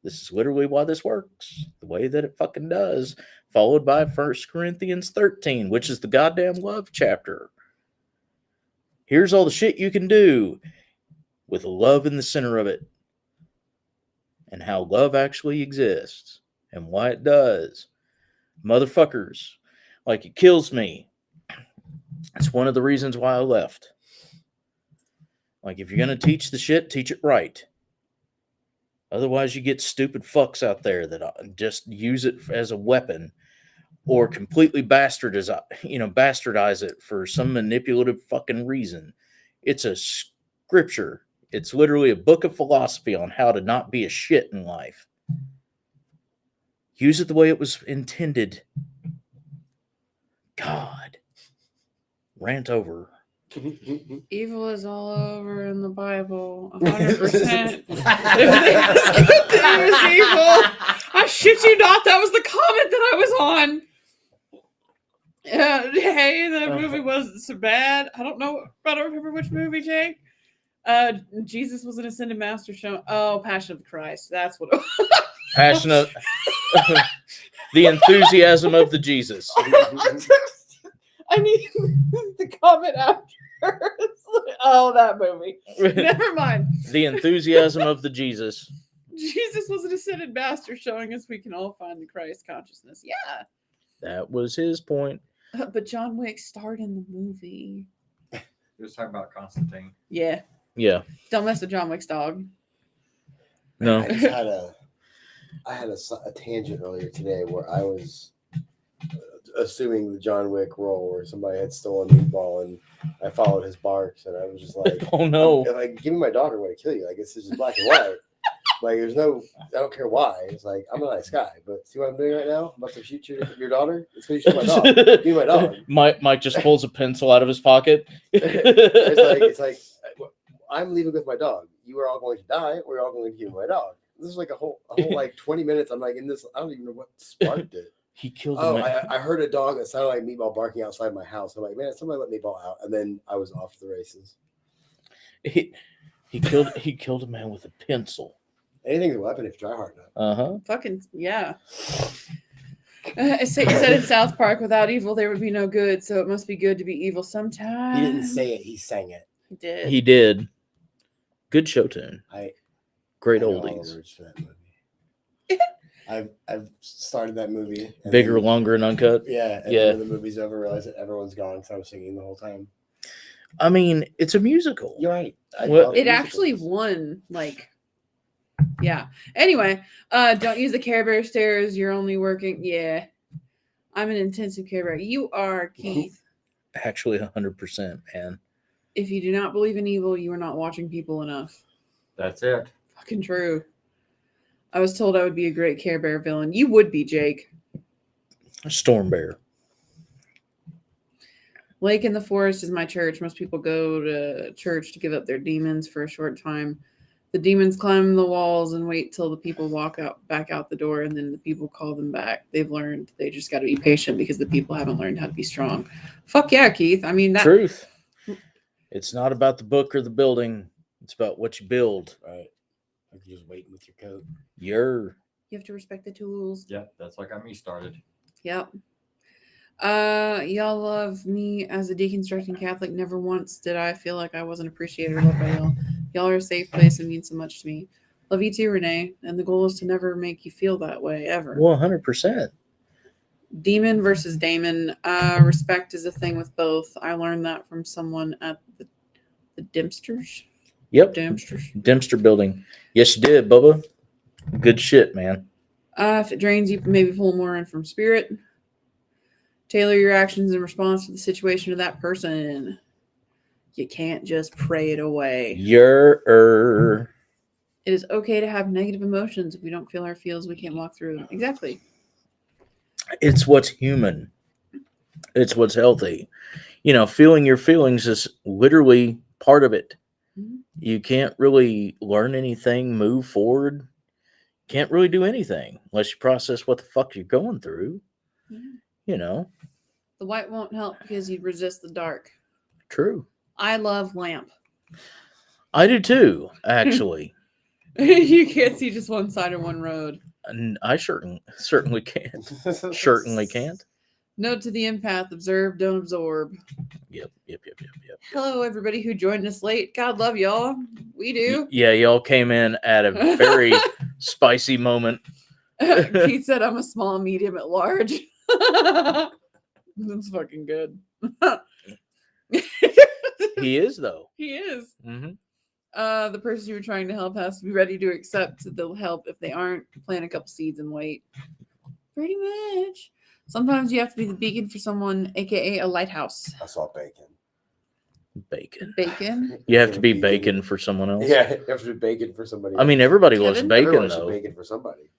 Speaker 1: This is literally why this works, the way that it fucking does, followed by 1 Corinthians 13, which is the goddamn love chapter. Here's all the shit you can do with love in the center of it, and how love actually exists and why it does. Motherfuckers, like, it kills me. It's one of the reasons why I left. Like, if you're going to teach the shit, teach it right. Otherwise, you get stupid fucks out there that just use it as a weapon or completely bastardize it for some manipulative fucking reason. It's a scripture. It's literally a book of philosophy on how to not be a shit in life. Use it the way it was intended. God. Rant over.
Speaker 2: Evil is all over in the Bible. 100%. There is evil. I shit you not. That was the comment that I was on. Hey, the movie wasn't so bad. I don't remember which movie, Jake. Jesus was an ascended master show. Oh, Passion of the Christ. That's what it was.
Speaker 1: Passion of the enthusiasm of the Jesus.
Speaker 2: I need the comment after. Oh, that movie. Never mind.
Speaker 1: The enthusiasm of the Jesus.
Speaker 2: Jesus was an ascended master showing us we can all find the Christ consciousness. Yeah.
Speaker 1: That was his point.
Speaker 2: But John Wick starred in the movie.
Speaker 4: He was talking about Constantine.
Speaker 2: Yeah.
Speaker 1: Yeah.
Speaker 2: Don't mess with John Wick's dog.
Speaker 1: No.
Speaker 3: I had a tangent earlier today where I was assuming the John Wick role where somebody had stolen a meatball and I followed his barks and I was just like,
Speaker 1: oh no.
Speaker 3: If I give me my dog, I'm going to kill you. Like, it's just black and white. Like, I don't care why. It's like, I'm a nice guy, but see what I'm doing right now? I'm about to shoot your daughter. It's because you shoot my dog. Give me my dog.
Speaker 1: Mike just pulls a pencil out of his pocket.
Speaker 3: it's like, I'm leaving with my dog. You are all going to die, or you're all going to give me my dog. This is like a whole like 20 minutes. I'm like in this. I don't even know what sparked it.
Speaker 1: He killed.
Speaker 3: I heard a dog that sounded like Meatball barking outside my house. I'm like, man, somebody let Meatball out, and then I was off the races.
Speaker 1: He killed a man with a pencil.
Speaker 3: Anything's a weapon if you try hard enough.
Speaker 2: Fucking yeah. It said in South Park, without evil there would be no good, so it must be good to be evil sometimes.
Speaker 3: He didn't say it; he sang it.
Speaker 2: He did.
Speaker 1: He did. Good show tune. Great oldies.
Speaker 3: I've started that movie.
Speaker 1: Bigger, longer, and uncut.
Speaker 3: Yeah. When the movie's over, realize that everyone's gone, so I'm singing the whole time.
Speaker 1: I mean, it's a musical.
Speaker 3: You're right.
Speaker 2: It actually won, like, yeah. Anyway, don't use the Care Bear stairs. You're only working. Yeah. I'm an intensive care bear. You are, Keith.
Speaker 1: Actually, 100%, man.
Speaker 2: If you do not believe in evil, you are not watching people enough.
Speaker 4: That's it.
Speaker 2: Fucking true. I was told I would be a great Care Bear villain. You would be, Jake.
Speaker 1: Storm Bear.
Speaker 2: Lake in the Forest is my church. Most people go to church to give up their demons for a short time. The demons climb the walls and wait till the people walk out back out the door, and then the people call them back. They've learned they just got to be patient because the people haven't learned how to be strong. Fuck yeah, Keith. I mean that.
Speaker 1: Truth. It's not about the book or the building. It's about what you build.
Speaker 3: Right. Like just waiting with your coat.
Speaker 1: You're
Speaker 2: You have to respect the tools.
Speaker 4: Yep, that's what got me started.
Speaker 2: Yep. Y'all love me as a deconstructing Catholic. Never once did I feel like I wasn't appreciated or loved by y'all. Y'all are a safe place and mean so much to me. Love you too, Renee. And the goal is to never make you feel that way ever.
Speaker 1: 100%.
Speaker 2: Demon versus Damon. Respect is a thing with both. I learned that from someone at the Dempsters.
Speaker 1: Yep.
Speaker 2: Dempsters.
Speaker 1: Dempster building. Yes, you did, Bubba. Good shit, man.
Speaker 2: If it drains you, maybe pull more in from spirit. Tailor your actions in response to the situation of that person. You can't just pray it away.
Speaker 1: You're
Speaker 2: It is okay to have negative emotions. If we don't feel our feels, we can't walk through them. Exactly.
Speaker 1: It's what's human. It's what's healthy. You know, feeling your feelings is literally part of it.
Speaker 2: Mhm.
Speaker 1: You can't really learn anything, move forward. Can't really do anything unless you process what the fuck you're going through.
Speaker 2: Mhm.
Speaker 1: You know,
Speaker 2: The white won't help because you resist the dark.
Speaker 1: true.
Speaker 2: I love lamp.
Speaker 1: I do too, actually.
Speaker 2: You can't see just one side of one road.
Speaker 1: And I certainly can't. Certainly can't.
Speaker 2: Note to the empath: observe, don't absorb.
Speaker 1: Yep.
Speaker 2: Hello, everybody who joined us late. God love y'all. We do.
Speaker 1: Yeah, y'all came in at a very spicy moment.
Speaker 2: Pete said I'm a small, medium, at large. That's fucking good.
Speaker 1: He is, though.
Speaker 2: He is.
Speaker 1: Mm-hmm.
Speaker 2: The person you're trying to help has to be ready to accept that they'll help. If they aren't, plant a couple seeds and wait. Pretty much. Sometimes you have to be the beacon for someone, aka a lighthouse.
Speaker 3: I saw bacon.
Speaker 1: Bacon.
Speaker 2: Bacon.
Speaker 1: You have to be bacon for someone else.
Speaker 3: Yeah, you have to be bacon for somebody.
Speaker 1: I mean, everybody loves
Speaker 2: Kevin?
Speaker 1: bacon,
Speaker 3: everyone should
Speaker 1: though.
Speaker 3: bacon for somebody.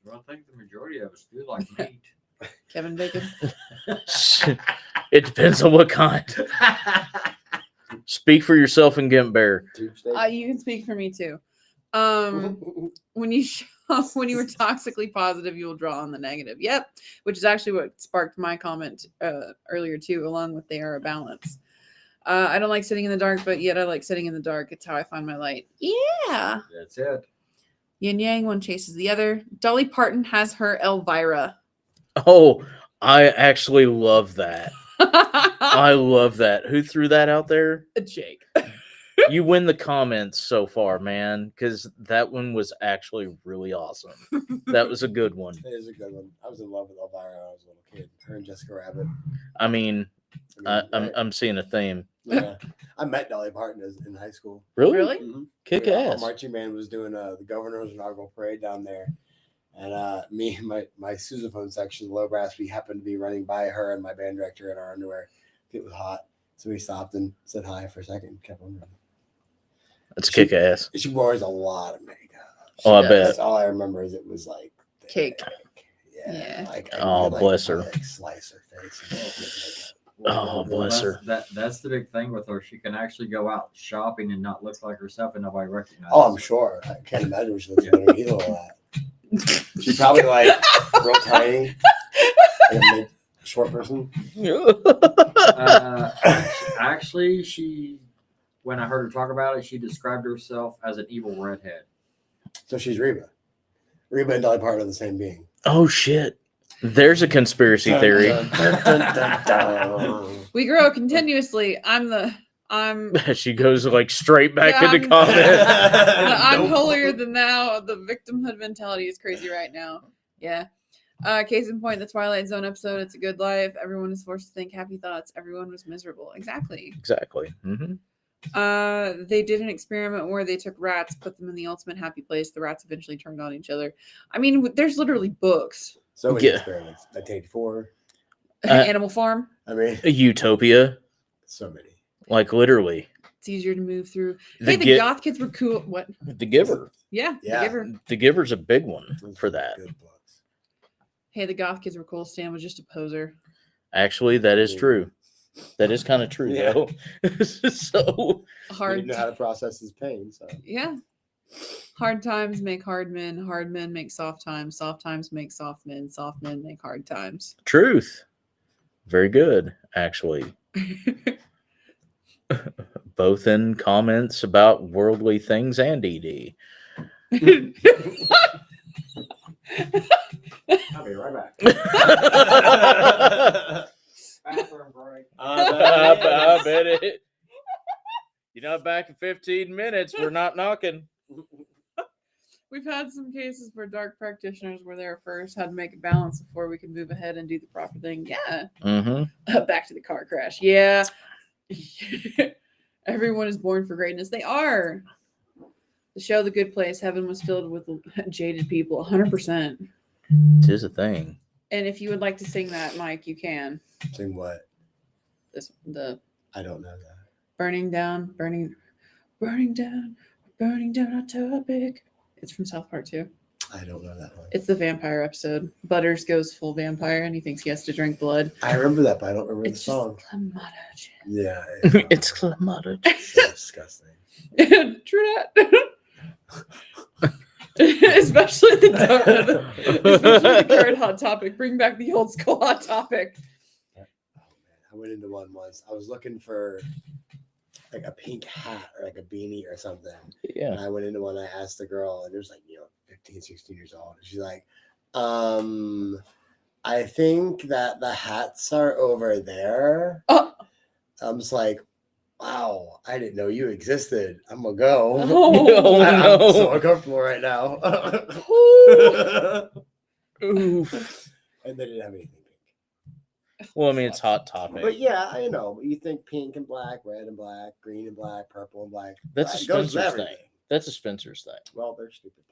Speaker 4: Well, I think the majority of us do like meat.
Speaker 2: Kevin Bacon.
Speaker 1: It depends on what kind. Speak for yourself and Gimp Bear.
Speaker 3: Tube steak.
Speaker 2: You can speak for me too. When you when you were toxically positive, you will draw on the negative. Yep, which is actually what sparked my comment earlier too, along with they are a balance. I don't like sitting in the dark, but yet I like sitting in the dark. It's how I find my light. Yeah.
Speaker 4: That's it.
Speaker 2: Yin yang, one chases the other. Dolly Parton has her Elvira.
Speaker 1: Oh, I actually love that. I love that. Who threw that out there?
Speaker 2: Jake.
Speaker 1: You win the comments so far, man, because that one was actually really awesome. That was a good one.
Speaker 3: It is a good one. I was in love with Elvira when I was a little kid. Her and Jessica Rabbit.
Speaker 1: I mean,
Speaker 3: I mean,
Speaker 1: I'm seeing a theme.
Speaker 3: yeah. I met Dolly Parton in high school.
Speaker 1: Really?
Speaker 2: Really?
Speaker 3: Mm-hmm.
Speaker 1: Kick
Speaker 3: Our
Speaker 1: ass.
Speaker 3: marching band was doing the governor's inaugural parade down there. And me and my sousaphone section, the low brass, we happened to be running by her and my band director in our underwear. It was hot. So we stopped and said hi for a second and kept on running.
Speaker 1: That's kick ass.
Speaker 3: She wears a lot of makeup.
Speaker 1: Oh, I
Speaker 3: She
Speaker 1: bet.
Speaker 3: does. All I remember is it was like
Speaker 2: Cake.
Speaker 3: thick.
Speaker 2: Yeah.
Speaker 3: Like,
Speaker 1: Oh, bless her.
Speaker 3: Like, slice her face.
Speaker 1: Oh, bless her.
Speaker 4: That's the big thing with her. She can actually go out shopping and not look like herself and nobody recognizes.
Speaker 3: Oh, I'm sure. I can't imagine what she looks like either of that. She's probably like real tiny, like a short person.
Speaker 4: Actually, she, when I heard her talk about it, she described herself as an evil redhead.
Speaker 3: So she's Reba. Reba and Dolly Parton are the same being.
Speaker 1: Oh shit! There's a conspiracy theory.
Speaker 3: Dun, dun, dun, dun, dun.
Speaker 2: We grow continuously. I'm
Speaker 1: She goes like straight back
Speaker 2: Yeah,
Speaker 1: into comment.
Speaker 2: I'm
Speaker 3: Nope.
Speaker 2: holier than thou. The victimhood mentality is crazy right now. Yeah. Case in point, the Twilight Zone episode, It's a Good Life. Everyone is forced to think happy thoughts. Everyone was miserable. Exactly.
Speaker 1: Exactly. Mm-hmm.
Speaker 2: They did an experiment where they took rats, put them in the ultimate happy place. The rats eventually turned on each other. I mean, there's literally books.
Speaker 3: So many
Speaker 1: Yeah.
Speaker 3: experiments. 1984.
Speaker 2: Animal Farm.
Speaker 3: I mean,
Speaker 1: Utopia,
Speaker 3: so many.
Speaker 1: like literally.
Speaker 2: It's easier to move through.
Speaker 1: The
Speaker 2: Hey, the
Speaker 1: Gi-
Speaker 2: goth kids were cool. What?
Speaker 1: The Giver.
Speaker 2: Yeah,
Speaker 3: Yeah.
Speaker 2: The Giver.
Speaker 1: The Giver's a big one
Speaker 3: Those
Speaker 1: for
Speaker 3: are
Speaker 1: that.
Speaker 3: Good books.
Speaker 2: Hey, the goth kids were cool. Stan was just a poser.
Speaker 1: Actually, that is true. That is kind of true,
Speaker 3: Yeah.
Speaker 1: though. So
Speaker 3: He
Speaker 2: Hard.
Speaker 3: didn't know how to process his pain. So
Speaker 2: Yeah. Hard times make hard men make soft times make soft men make hard times.
Speaker 1: truth. Very good, actually. Both in comments about worldly things and ED.
Speaker 3: I'll be right back.
Speaker 4: Bathroom break.
Speaker 1: I bet it. You're not back in 15 minutes. We're not knocking.
Speaker 2: We've had some cases where dark practitioners were there first, had to make a balance before we could move ahead and do the proper thing. Yeah.
Speaker 1: Mm-hmm.
Speaker 2: Back to the car crash. Yeah. Everyone is born for greatness. They are. The show The Good Place, heaven was filled with jaded people, 100%.
Speaker 1: Tis a thing.
Speaker 2: And if you would like to sing that, Mike, you can.
Speaker 3: Sing what?
Speaker 2: The
Speaker 3: I don't know that.
Speaker 2: burning down our topic. It's from South Park too.
Speaker 3: I don't know that one.
Speaker 2: It's the vampire episode. Butters goes full vampire and he thinks he has to drink blood.
Speaker 3: I remember that, but I don't remember
Speaker 2: It's
Speaker 3: the song.
Speaker 2: just Clamato.
Speaker 3: Yeah,
Speaker 1: It's Clamato.
Speaker 3: so disgusting.
Speaker 2: True that. especially the current hot topic. Bring back the old school hot topic.
Speaker 3: Oh man, I went into one once. I was looking for like a pink hat or like a beanie or something.
Speaker 1: Yeah.
Speaker 3: And I went into one. I asked the girl, and it was like 15, 16 years old. And she's like, I think that the hats are over there.
Speaker 2: Oh.
Speaker 3: I'm just like, wow, I didn't know you existed. I'm gonna go.
Speaker 2: Oh,
Speaker 3: I'm so uncomfortable right now.
Speaker 1: Oof.
Speaker 3: And they didn't have anything pink.
Speaker 1: Well, I mean, it's hot topic.
Speaker 3: But yeah, I know. You think pink and black, red and black, green and black, purple and black.
Speaker 1: That's a
Speaker 3: Black goes with
Speaker 1: Spencer's thing.
Speaker 3: everything.
Speaker 1: That's a Spencer's thing.
Speaker 3: Well, they're stupid.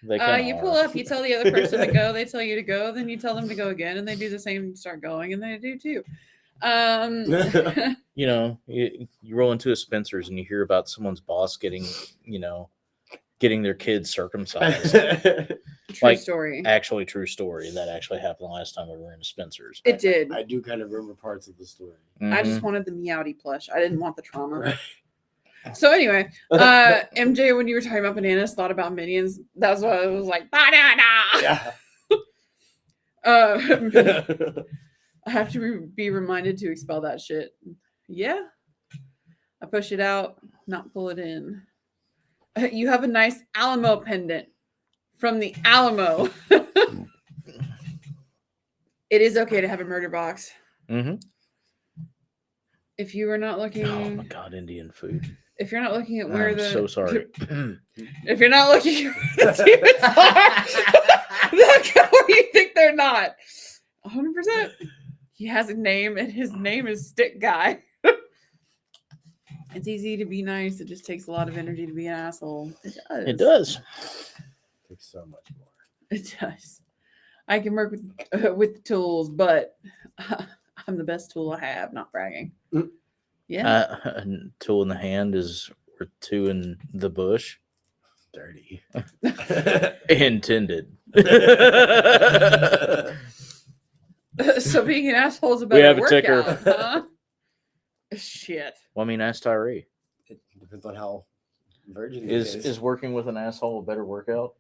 Speaker 1: They kinda
Speaker 2: you
Speaker 1: are.
Speaker 2: pull up, you tell the other person to go, they tell you to go, then you tell them to go again, and they do the same, start going, and they do too.
Speaker 1: You know, you roll into a Spencer's and you hear about someone's boss getting their kids circumcised.
Speaker 2: True
Speaker 1: Like,
Speaker 2: story.
Speaker 1: Actually, true story. That actually happened last time we were in a Spencer's.
Speaker 2: It did.
Speaker 3: I do kind of remember parts of the story.
Speaker 2: I just
Speaker 1: Mhm.
Speaker 2: wanted the meowdy plush. I didn't want the trauma.
Speaker 3: Right.
Speaker 2: So anyway, MJ, when you were talking about bananas, thought about minions. That's why I was like, banana.
Speaker 3: Yeah.
Speaker 2: I have to be reminded to expel that shit. Yeah. I push it out, not pull it in. You have a nice Alamo pendant from the Alamo. It is okay to have a murder box.
Speaker 1: Mhm.
Speaker 2: If you are not looking,
Speaker 1: Oh my God, Indian food.
Speaker 2: if you're not looking at where
Speaker 1: I'm
Speaker 2: the
Speaker 1: so sorry.
Speaker 2: if you're not looking at where the demons are, look at where you think they're not. 100%. He has a name, and his name is Stick Guy. It's easy to be nice. It just takes a lot of energy to be an asshole. It does.
Speaker 1: It does.
Speaker 3: Takes so much more.
Speaker 2: It does. I can work with the tools, but I'm the best tool I have. Not bragging.
Speaker 3: Mm.
Speaker 2: Yeah.
Speaker 1: A tool in the hand is worth two in the bush.
Speaker 3: Dirty.
Speaker 1: Intended.
Speaker 2: So being an asshole is a
Speaker 1: We
Speaker 2: better
Speaker 1: have a
Speaker 2: workout,
Speaker 1: ticker.
Speaker 2: huh? Shit.
Speaker 1: Well, I mean, ask Tyree.
Speaker 3: It depends on how virgin it
Speaker 1: Is working with an asshole a better workout?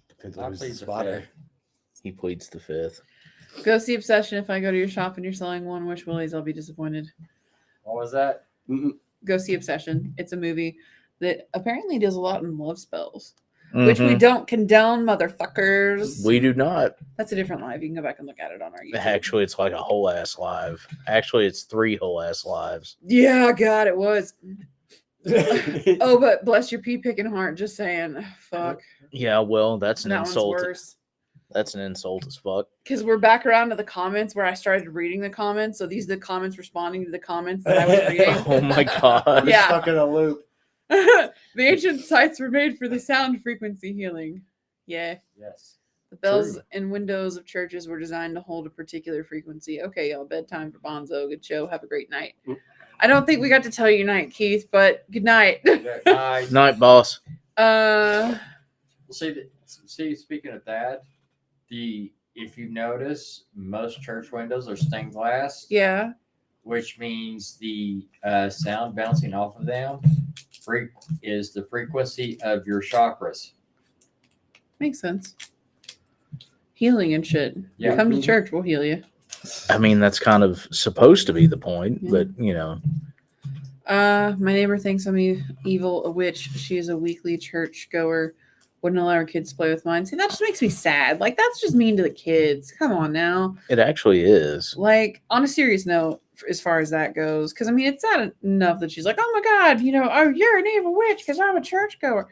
Speaker 3: Depends
Speaker 4: I
Speaker 3: on who's the
Speaker 4: plead the
Speaker 3: spotter.
Speaker 4: fifth.
Speaker 1: He pleads the fifth.
Speaker 2: Go see Obsession. If I go to your shop and you're selling one Wish Willies, I'll be disappointed.
Speaker 4: What was that?
Speaker 2: Go see Obsession. It's a movie that apparently does a lot in love spells, which we
Speaker 1: Mhm.
Speaker 2: don't condone, motherfuckers.
Speaker 1: We do not.
Speaker 2: That's a different live. You can go back and look at it on our YouTube.
Speaker 1: Actually, it's like a whole ass live. Actually, it's 3 whole ass lives.
Speaker 2: Yeah, God, it was. Oh, but bless your pea picking heart. Just saying. Fuck.
Speaker 1: Yeah, well, that's an
Speaker 2: That one's
Speaker 1: insult.
Speaker 2: worse.
Speaker 1: That's an insult as fuck.
Speaker 2: Because we're back around to the comments where I started reading the comments. So these are the comments responding to the comments that I was reading.
Speaker 1: Oh my god.
Speaker 2: Yeah.
Speaker 3: Stuck in a loop.
Speaker 2: The ancient sites were made for the sound frequency healing. Yeah.
Speaker 4: Yes.
Speaker 2: The bells
Speaker 1: True.
Speaker 2: and windows of churches were designed to hold a particular frequency. Okay, y'all, bedtime for Bonzo. Good show. Have a great night. I don't think we got to tell you night, Keith, but good night.
Speaker 1: Night, boss.
Speaker 4: See, speaking of that, if you notice, most church windows are stained glass.
Speaker 2: Yeah.
Speaker 4: Which means the sound bouncing off of them is the frequency of your chakras.
Speaker 2: Makes sense. Healing and shit.
Speaker 4: Yeah.
Speaker 2: Come to church, we'll heal you.
Speaker 1: I mean, that's kind of supposed to be the point,
Speaker 2: Yeah.
Speaker 1: but you know.
Speaker 2: My neighbor thinks I'm a witch. She is a weekly church goer. Wouldn't allow her kids to play with mine. See, that just makes me sad. Like, that's just mean to the kids. Come on now.
Speaker 1: It actually is.
Speaker 2: Like, on a serious note, as far as that goes, because I mean, it's sad enough that she's like, oh my God, oh, you're an evil witch because I'm a churchgoer.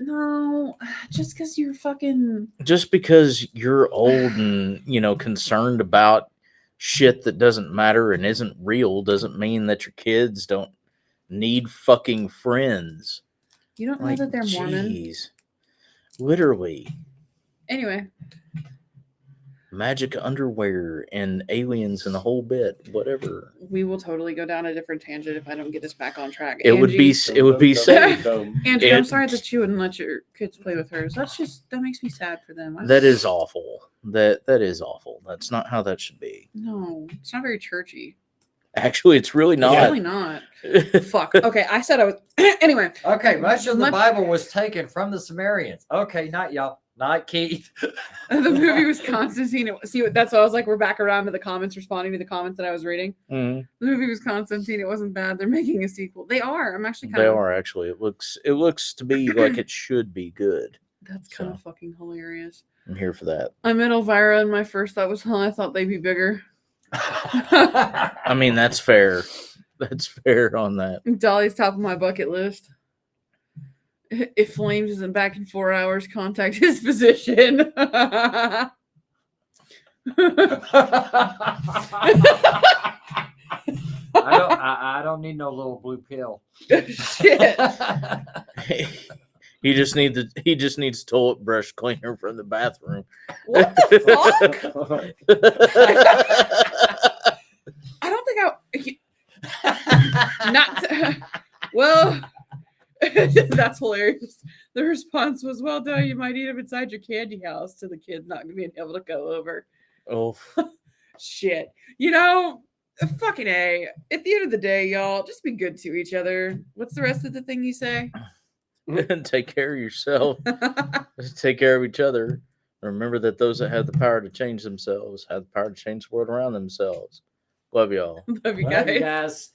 Speaker 2: No, just because you're fucking.
Speaker 1: Just because you're old and, concerned about shit that doesn't matter and isn't real doesn't mean that your kids don't need fucking friends.
Speaker 2: You don't know that they're Mormon.
Speaker 1: Jeez. Literally.
Speaker 2: Anyway.
Speaker 1: Magic underwear and aliens and the whole bit, whatever.
Speaker 2: We will totally go down a different tangent if I don't get us back on track.
Speaker 1: It would be safe.
Speaker 2: Angie, I'm sorry that you wouldn't let your kids play with hers. That makes me sad for them.
Speaker 1: That is awful. That is awful. That's not how that should be.
Speaker 2: No, it's not very churchy.
Speaker 1: Actually, it's really not.
Speaker 2: It's really not. Fuck. Okay, I said I was. Anyway.
Speaker 4: Okay, much of the Bible was taken from the Sumerians. Okay, not y'all. Not Keith.
Speaker 2: The movie was Constantine. See, that's why I was like, we're back around to the comments, responding to the comments that I was reading.
Speaker 1: Mm-hmm.
Speaker 2: The movie was Constantine. It wasn't bad. They're making a sequel. They are. I'm actually
Speaker 1: They are actually. It looks to be like it should be good.
Speaker 2: That's kind of fucking hilarious.
Speaker 1: I'm here for that.
Speaker 2: I met Elvira, and my first thought was, I thought they'd be bigger.
Speaker 1: I mean, that's fair. That's fair on that.
Speaker 2: Dolly's top of my bucket list. If Flames isn't back in 4 hours, contact his physician.
Speaker 4: I don't need no little blue pill.
Speaker 2: Shit.
Speaker 1: He just needs toilet brush cleaner from the bathroom.
Speaker 2: What the fuck? I don't think well, that's hilarious. The response was, well done, you might eat them inside your candy house, to the kids not being able to go over.
Speaker 1: Oh.
Speaker 2: Shit. Fucking A. At the end of the day, y'all, just be good to each other. What's the rest of the thing you say?
Speaker 1: Take care of yourself. Take care of each other. Remember that those that have the power to change themselves have the power to change the world around themselves. Love y'all.
Speaker 2: Love you
Speaker 4: Love
Speaker 2: guys.
Speaker 4: you guys.